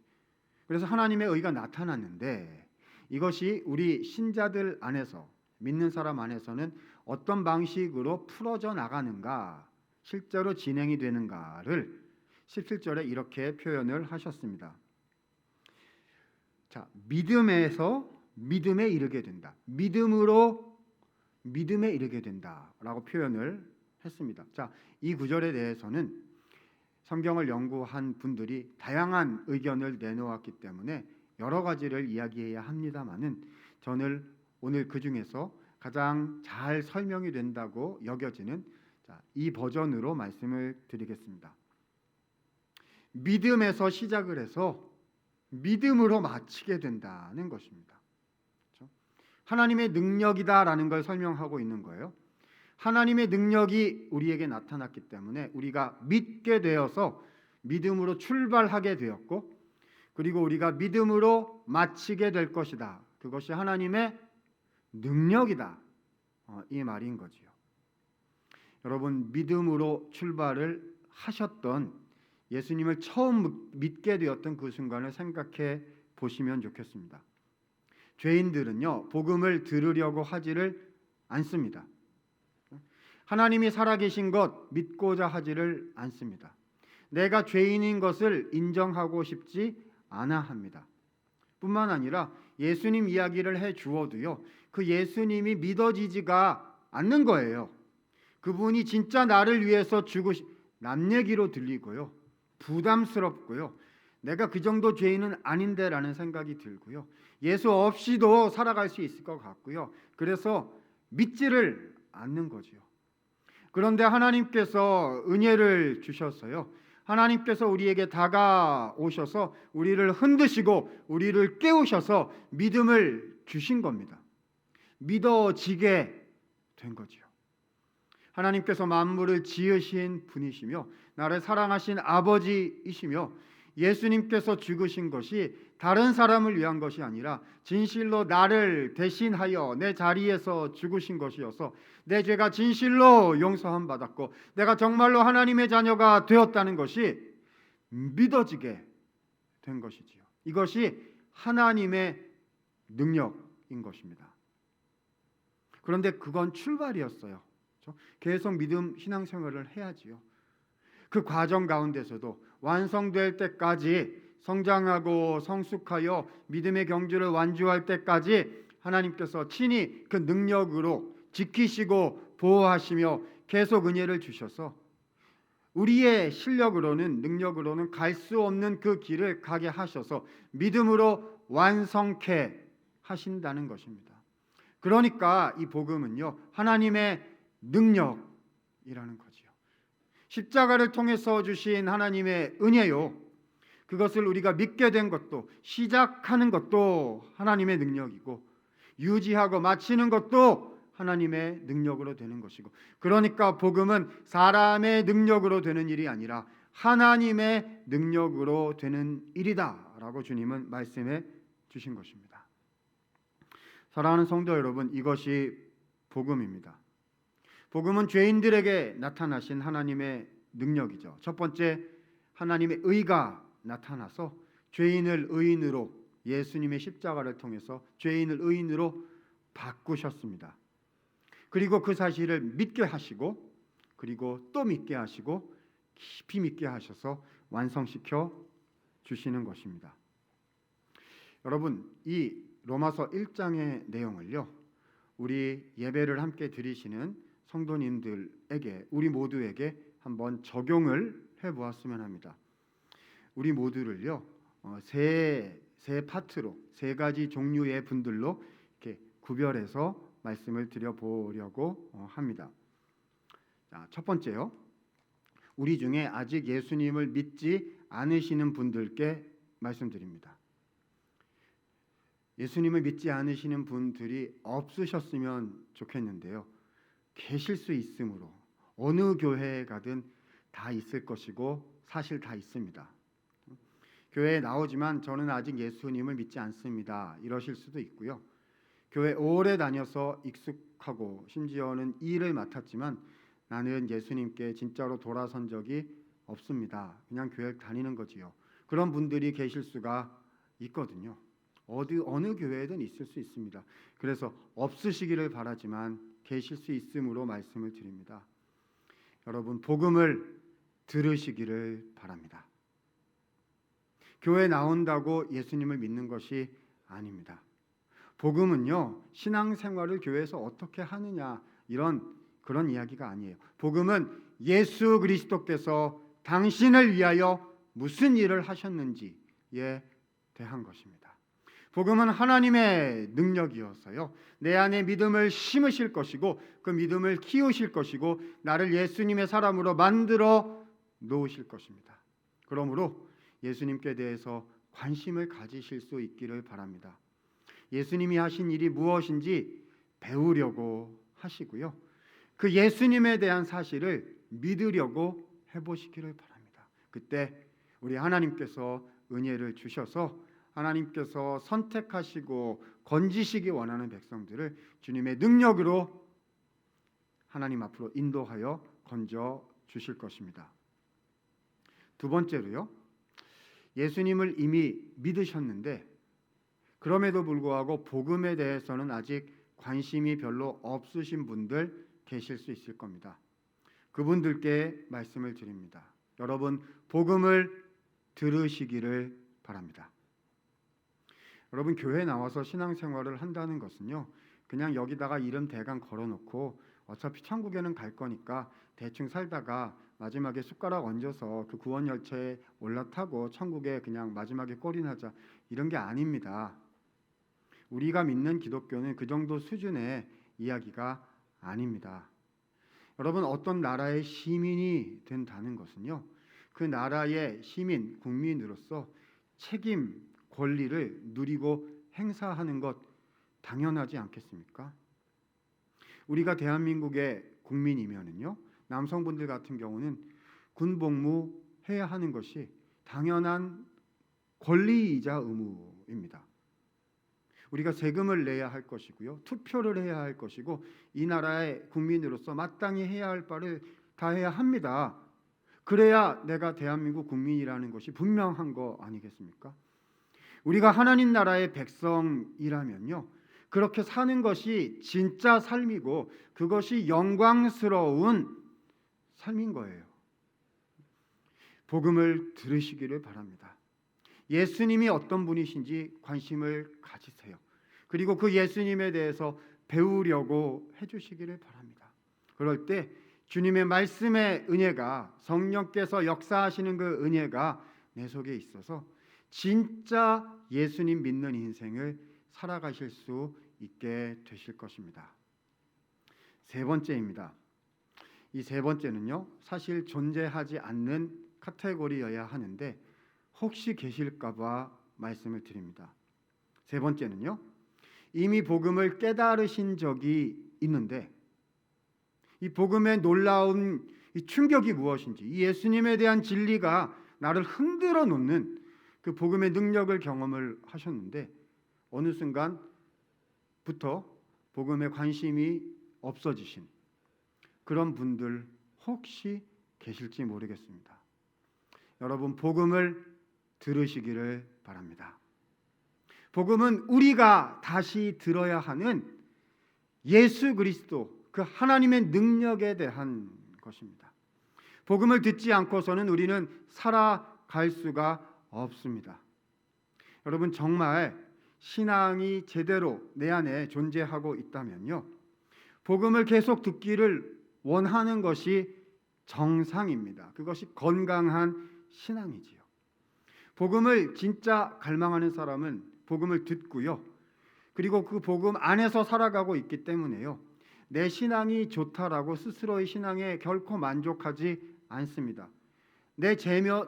C: 그래서 하나님의 의가 나타났는데 이것이 우리 신자들 안에서, 믿는 사람 안에서는 어떤 방식으로 풀어져 나가는가, 실제로 진행이 되는가를 17절에 이렇게 표현을 하셨습니다. 자, 믿음에서 믿음에 이르게 된다. 믿음으로 믿음에 이르게 된다라고 표현을 했습니다. 자, 이 구절에 대해서는 성경을 연구한 분들이 다양한 의견을 내놓았기 때문에 여러 가지를 이야기해야 합니다만은 저는 오늘 그 중에서 가장 잘 설명이 된다고 여겨지는 이 버전으로 말씀을 드리겠습니다. 믿음에서 시작을 해서 믿음으로 마치게 된다는 것입니다. 그렇죠? 하나님의 능력이다라는 걸 설명하고 있는 거예요. 하나님의 능력이 우리에게 나타났기 때문에 우리가 믿게 되어서 믿음으로 출발하게 되었고, 그리고 우리가 믿음으로 마치게 될 것이다. 그것이 하나님의 능력이다. 이 말인 거지요. 여러분, 믿음으로 출발을 하셨던 예수님을 처음 믿게 되었던 그 순간을 생각해 보시면 좋겠습니다. 죄인들은요, 복음을 들으려고 하지를 않습니다. 하나님이 살아계신 것 믿고자 하지를 않습니다. 내가 죄인인 것을 인정하고 싶지 않아 합니다. 뿐만 아니라 예수님 이야기를 해 주어도요, 그 예수님이 믿어지지가 않는 거예요. 그분이 진짜 나를 위해서 남 얘기로 들리고요, 부담스럽고요, 내가 그 정도 죄인은 아닌데라는 생각이 들고요, 예수 없이도 살아갈 수 있을 것 같고요, 그래서 믿지를 않는 거지요. 그런데 하나님께서 은혜를 주셨어요. 하나님께서 우리에게 다가오셔서 우리를 흔드시고 우리를 깨우셔서 믿음을 주신 겁니다. 믿어지게 된 거지요. 하나님께서 만물을 지으신 분이시며 나를 사랑하신 아버지이시며 예수님께서 죽으신 것이 다른 사람을 위한 것이 아니라 진실로 나를 대신하여 내 자리에서 죽으신 것이어서 내 죄가 진실로 용서함 받았고 내가 정말로 하나님의 자녀가 되었다는 것이 믿어지게 된 것이지요. 이것이 하나님의 능력인 것입니다. 그런데 그건 출발이었어요. 계속 믿음 신앙생활을 해야지요. 그 과정 가운데서도 완성될 때까지, 성장하고 성숙하여 믿음의 경주를 완주할 때까지 하나님께서 친히 그 능력으로 지키시고 보호하시며 계속 은혜를 주셔서 우리의 실력으로는, 능력으로는 갈 수 없는 그 길을 가게 하셔서 믿음으로 완성케 하신다는 것입니다. 그러니까 이 복음은요, 하나님의 능력이라는 거지요. 십자가를 통해서 주신 하나님의 은혜요, 그것을 우리가 믿게 된 것도, 시작하는 것도 하나님의 능력이고 유지하고 마치는 것도 하나님의 능력으로 되는 것이고, 그러니까 복음은 사람의 능력으로 되는 일이 아니라 하나님의 능력으로 되는 일이다라고 주님은 말씀해 주신 것입니다. 사랑하는 성도 여러분, 이것이 복음입니다. 복음은 죄인들에게 나타나신 하나님의 능력이죠. 첫 번째, 하나님의 의가 나타나서 죄인을 의인으로, 예수님의 십자가를 통해서 죄인을 의인으로 바꾸셨습니다. 그리고 그 사실을 믿게 하시고, 그리고 또 믿게 하시고, 깊이 믿게 하셔서 완성시켜 주시는 것입니다. 여러분, 이 로마서 1장의 내용을요, 우리 예배를 함께 드리시는 성도님들에게, 우리 모두에게 한번 적용을 해보았으면 합니다. 우리 모두를요, 세 파트로, 세 가지 종류의 분들로 이렇게 구별해서 말씀을 드려보려고 합니다. 자, 첫 번째요, 우리 중에 아직 예수님을 믿지 않으시는 분들께 말씀드립니다. 예수님을 믿지 않으시는 분들이 없으셨으면 좋겠는데요, 계실 수 있으므로 어느 교회에 가든 다 있을 것이고 사실 다 있습니다. 교회에 나오지만 저는 아직 예수님을 믿지 않습니다, 이러실 수도 있고요. 교회 오래 다녀서 익숙하고 심지어는 일을 맡았지만 나는 예수님께 진짜로 돌아선 적이 없습니다, 그냥 교회 다니는 거지요. 그런 분들이 계실 수가 있거든요. 어느 교회든 있을 수 있습니다. 그래서 없으시기를 바라지만 계실 수 있으므로 말씀을 드립니다. 여러분, 복음을 들으시기를 바랍니다. 교회 나온다고 예수님을 믿는 것이 아닙니다. 복음은요, 신앙생활을 교회에서 어떻게 하느냐 그런 이야기가 아니에요. 복음은 예수 그리스도께서 당신을 위하여 무슨 일을 하셨는지에 대한 것입니다. 복음은 하나님의 능력이어서요, 내 안에 믿음을 심으실 것이고 그 믿음을 키우실 것이고 나를 예수님의 사람으로 만들어 놓으실 것입니다. 그러므로 예수님께 대해서 관심을 가지실 수 있기를 바랍니다. 예수님이 하신 일이 무엇인지 배우려고 하시고요, 그 예수님에 대한 사실을 믿으려고 해보시기를 바랍니다. 그때 우리 하나님께서 은혜를 주셔서 하나님께서 선택하시고 건지시기 원하는 백성들을 주님의 능력으로 하나님 앞으로 인도하여 건져 주실 것입니다. 두 번째로요, 예수님을 이미 믿으셨는데 그럼에도 불구하고 복음에 대해서는 아직 관심이 별로 없으신 분들 계실 수 있을 겁니다. 그분들께 말씀을 드립니다. 여러분, 복음을 들으시기를 바랍니다. 여러분, 교회에 나와서 신앙생활을 한다는 것은요, 그냥 여기다가 이름 대강 걸어놓고 어차피 천국에는 갈 거니까 대충 살다가 마지막에 숟가락 얹어서 그 구원 열차에 올라타고 천국에 그냥 마지막에 골인하자, 이런 게 아닙니다. 우리가 믿는 기독교는 그 정도 수준의 이야기가 아닙니다. 여러분, 어떤 나라의 시민이 된다는 것은요, 그 나라의 시민, 국민으로서 책임, 권리를 누리고 행사하는 것 당연하지 않겠습니까? 우리가 대한민국의 국민이면은요, 남성분들 같은 경우는 군복무 해야 하는 것이 당연한 권리이자 의무입니다. 우리가 세금을 내야 할 것이고요, 투표를 해야 할 것이고, 이 나라의 국민으로서 마땅히 해야 할 바를 다 해야 합니다. 그래야 내가 대한민국 국민이라는 것이 분명한 거 아니겠습니까? 우리가 하나님 나라의 백성이라면요, 그렇게 사는 것이 진짜 삶이고 그것이 영광스러운 삶인 거예요. 복음을 들으시기를 바랍니다. 예수님이 어떤 분이신지 관심을 가지세요. 그리고 그 예수님에 대해서 배우려고 해주시기를 바랍니다. 그럴 때 주님의 말씀의 은혜가, 성령께서 역사하시는 그 은혜가 내 속에 있어서 진짜 예수님 믿는 인생을 살아가실 수 있게 되실 것입니다. 세 번째입니다. 이 세 번째는요, 사실 존재하지 않는 카테고리여야 하는데 혹시 계실까 봐 말씀을 드립니다. 세 번째는요, 이미 복음을 깨달으신 적이 있는데 이 복음의 놀라운 이 충격이 무엇인지, 이 예수님에 대한 진리가 나를 흔들어 놓는 그 복음의 능력을 경험을 하셨는데 어느 순간부터 복음에 관심이 없어지신 그런 분들 혹시 계실지 모르겠습니다. 여러분, 복음을 들으시기를 바랍니다. 복음은 우리가 다시 들어야 하는 예수 그리스도, 그 하나님의 능력에 대한 것입니다. 복음을 듣지 않고서는 우리는 살아갈 수가 없습니다. 여러분, 정말 신앙이 제대로 내 안에 존재하고 있다면요, 복음을 계속 듣기를 원하는 것이 정상입니다. 그것이 건강한 신앙이지요. 복음을 진짜 갈망하는 사람은 복음을 듣고요, 그리고 그 복음 안에서 살아가고 있기 때문에요, 내 신앙이 좋다라고 스스로의 신앙에 결코 만족하지 않습니다. 내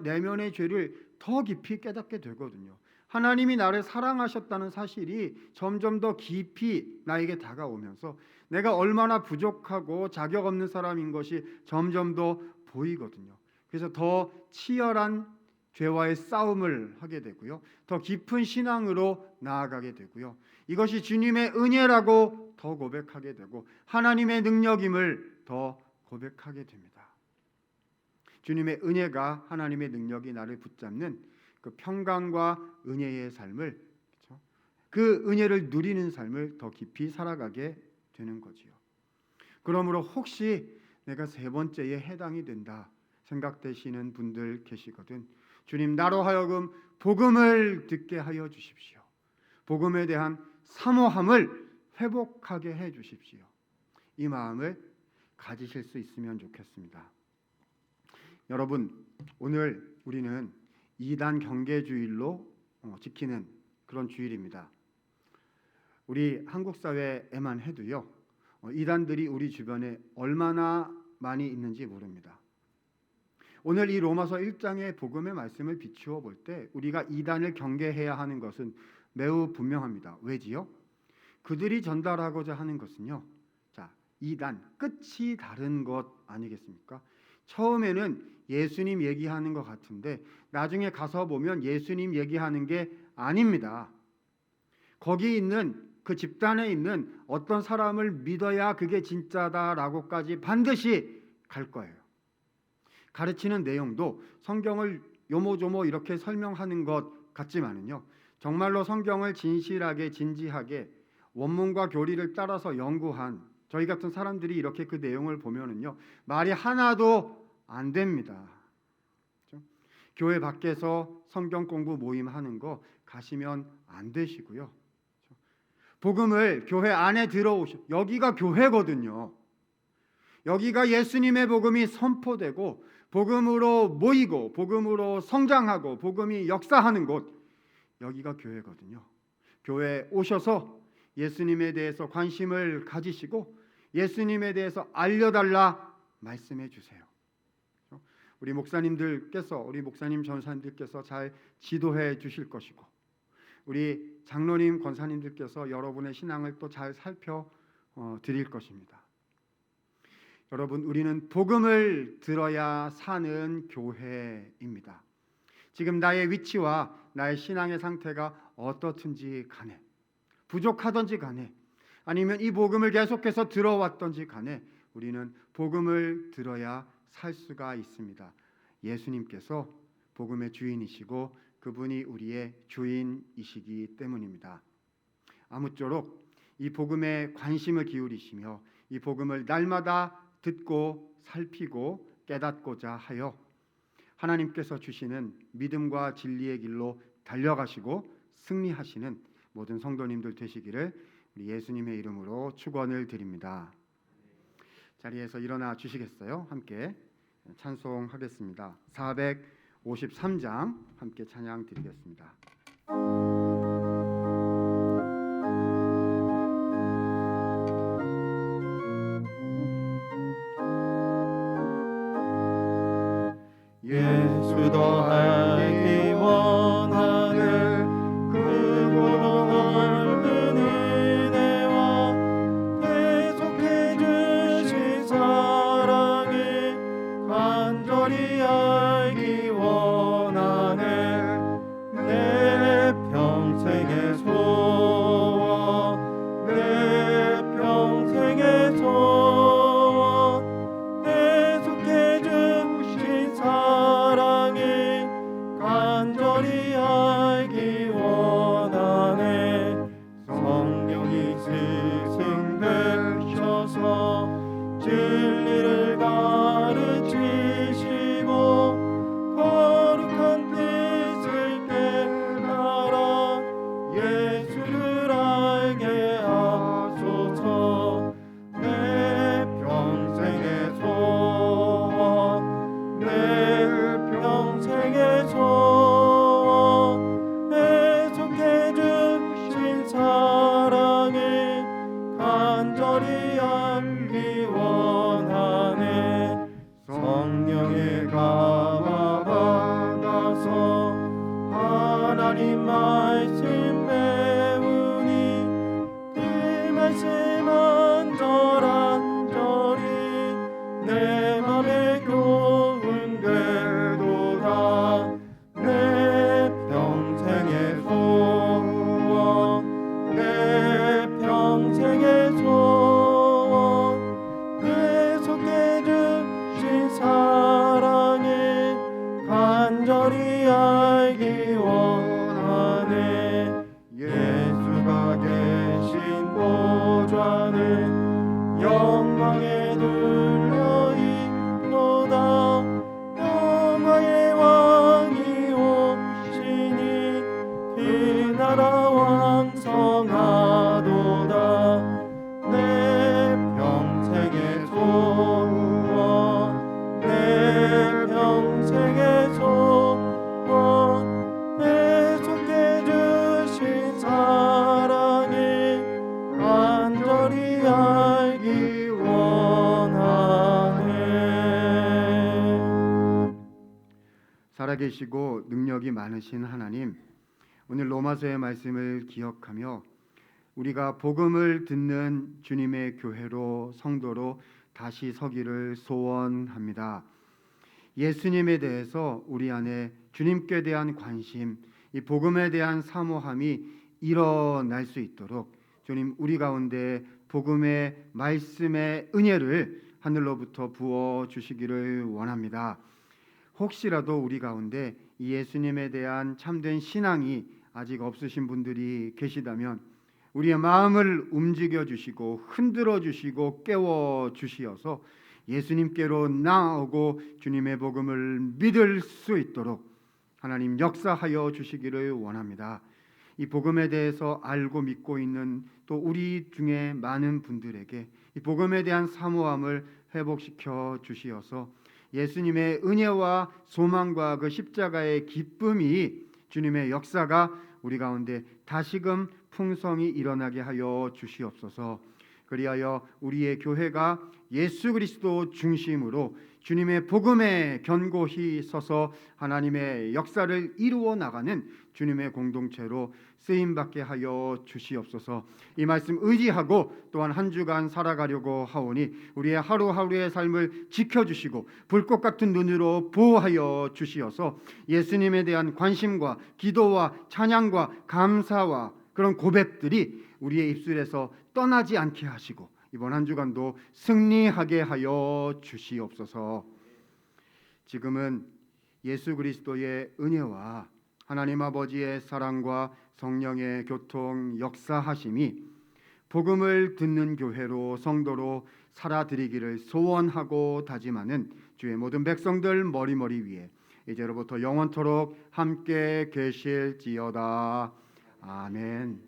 C: 내면의 죄를 더 깊이 깨닫게 되거든요. 하나님이 나를 사랑하셨다는 사실이 점점 더 깊이 나에게 다가오면서 내가 얼마나 부족하고 자격 없는 사람인 것이 점점 더 보이거든요. 그래서 더 치열한 죄와의 싸움을 하게 되고요, 더 깊은 신앙으로 나아가게 되고요, 이것이 주님의 은혜라고 더 고백하게 되고 하나님의 능력임을 더 고백하게 됩니다. 주님의 은혜가, 하나님의 능력이 나를 붙잡는 그 평강과 은혜의 삶을, 그 은혜를 누리는 삶을 더 깊이 살아가게 되는 거지요. 그러므로 혹시 내가 세 번째에 해당이 된다 생각되시는 분들 계시거든, 주님, 나로 하여금 복음을 듣게 하여 주십시오. 복음에 대한 사모함을 회복하게 해 주십시오. 이 마음을 가지실 수 있으면 좋겠습니다. 여러분, 오늘 우리는 이단 경계주일로 지키는 그런 주일입니다. 우리 한국 사회에만 해도요, 이단들이 우리 주변에 얼마나 많이 있는지 모릅니다. 오늘 이 로마서 1장의 복음의 말씀을 비추어 볼 때 우리가 이단을 경계해야 하는 것은 매우 분명합니다. 왜지요? 그들이 전달하고자 하는 것은요, 자, 이단, 끝이 다른 것 아니겠습니까? 처음에는 예수님 얘기하는 것 같은데 나중에 가서 보면 예수님 얘기하는 게 아닙니다. 거기 있는 그 집단에 있는 어떤 사람을 믿어야 그게 진짜다라고까지 반드시 갈 거예요. 가르치는 내용도 성경을 요모조모 이렇게 설명하는 것 같지만은요, 정말로 성경을 진실하게 진지하게 원문과 교리를 따라서 연구한 저희 같은 사람들이 이렇게 그 내용을 보면은요, 말이 하나도 안 됩니다. 그렇죠? 교회 밖에서 성경 공부 모임 하는 거 가시면 안 되시고요. 그렇죠? 복음을 교회 안에 들어오셔, 여기가 교회거든요. 여기가 예수님의 복음이 선포되고 복음으로 모이고 복음으로 성장하고 복음이 역사하는 곳, 여기가 교회거든요. 교회에 오셔서 예수님에 대해서 관심을 가지시고 예수님에 대해서 알려달라 말씀해 주세요. 우리 목사님들께서, 우리 목사님 전사님들께서 잘 지도해 주실 것이고 우리 장로님 권사님들께서 여러분의 신앙을 또 잘 살펴 드릴 것입니다. 여러분, 우리는 복음을 들어야 사는 교회입니다. 지금 나의 위치와 나의 신앙의 상태가 어떻든지 간에, 부족하든지 간에, 아니면 이 복음을 계속해서 들어왔든지 간에 우리는 복음을 들어야 살 수가 있습니다. 예수님께서 복음의 주인이시고 그분이 우리의 주인이시기 때문입니다. 아무쪼록 이 복음에 관심을 기울이시며 이 복음을 날마다 듣고 살피고 깨닫고자 하여 하나님께서 주시는 믿음과 진리의 길로 달려가시고 승리하시는 모든 성도님들 되시기를 우리 예수님의 이름으로 축원을 드립니다. 자리에서 일어나 주시겠어요? 함께 찬송하겠습니다. 453장 함께 찬양 드리겠습니다.
D: 예수도 알기 원하는 그 고난 은혜와 계속해 하나님 말씀 배우니 그 말씀 한절한절이 내 맘에 교훈 되도다. 내 평생의 소원, 내 평생의 소원, 계속해 주신 사랑을 간절히 알기 원하네. 예수가 계신 보좌는 영광에 둘려 있도다. 영광의 왕이 오시니 그 나라 왕성하도다. 내 평생의 소원, 내 평생의 소원, 계속해 주신 사랑을 간절히 알기 원하네.
C: 살아계시고 능력이 많으신 하나님, 오늘 로마서의 말씀을 기억하며 우리가 복음을 듣는 주님의 교회로 성도로 다시 서기를 소원합니다. 예수님에 대해서 우리 안에 주님께 대한 관심, 이 복음에 대한 사모함이 일어날 수 있도록 주님 우리 가운데 복음의 말씀의 은혜를 하늘로부터 부어 주시기를 원합니다. 혹시라도 우리 가운데 이 예수님에 대한 참된 신앙이 아직 없으신 분들이 계시다면 우리의 마음을 움직여 주시고 흔들어 주시고 깨워 주시어서 예수님께로 나아오고 주님의 복음을 믿을 수 있도록 하나님 역사하여 주시기를 원합니다. 이 복음에 대해서 알고 믿고 있는 또 우리 중에 많은 분들에게 이 복음에 대한 사모함을 회복시켜 주시어서 예수님의 은혜와 소망과 그 십자가의 기쁨이 주님의 역사가 우리 가운데 다시금 풍성히 일어나게 하여 주시옵소서. 그리하여 우리의 교회가 예수 그리스도 중심으로 주님의 복음에 견고히 서서 하나님의 역사를 이루어 나가는 주님의 공동체로 쓰임받게 하여 주시옵소서. 이 말씀 의지하고 또한 한 주간 살아가려고 하오니 우리의 하루하루의 삶을 지켜주시고 불꽃 같은 눈으로 보호하여 주시어서 예수님에 대한 관심과 기도와 찬양과 감사와 그런 고백들이 우리의 입술에서 떠나지 않게 하시고 이번 한 주간도 승리하게 하여 주시옵소서. 지금은 예수 그리스도의 은혜와 하나님 아버지의 사랑과 성령의 교통 역사하심이 복음을 듣는 교회로 성도로 살아드리기를 소원하고 다짐하는 주의 모든 백성들 머리머리 위에 이제로부터 영원토록 함께 계실지어다. 아멘.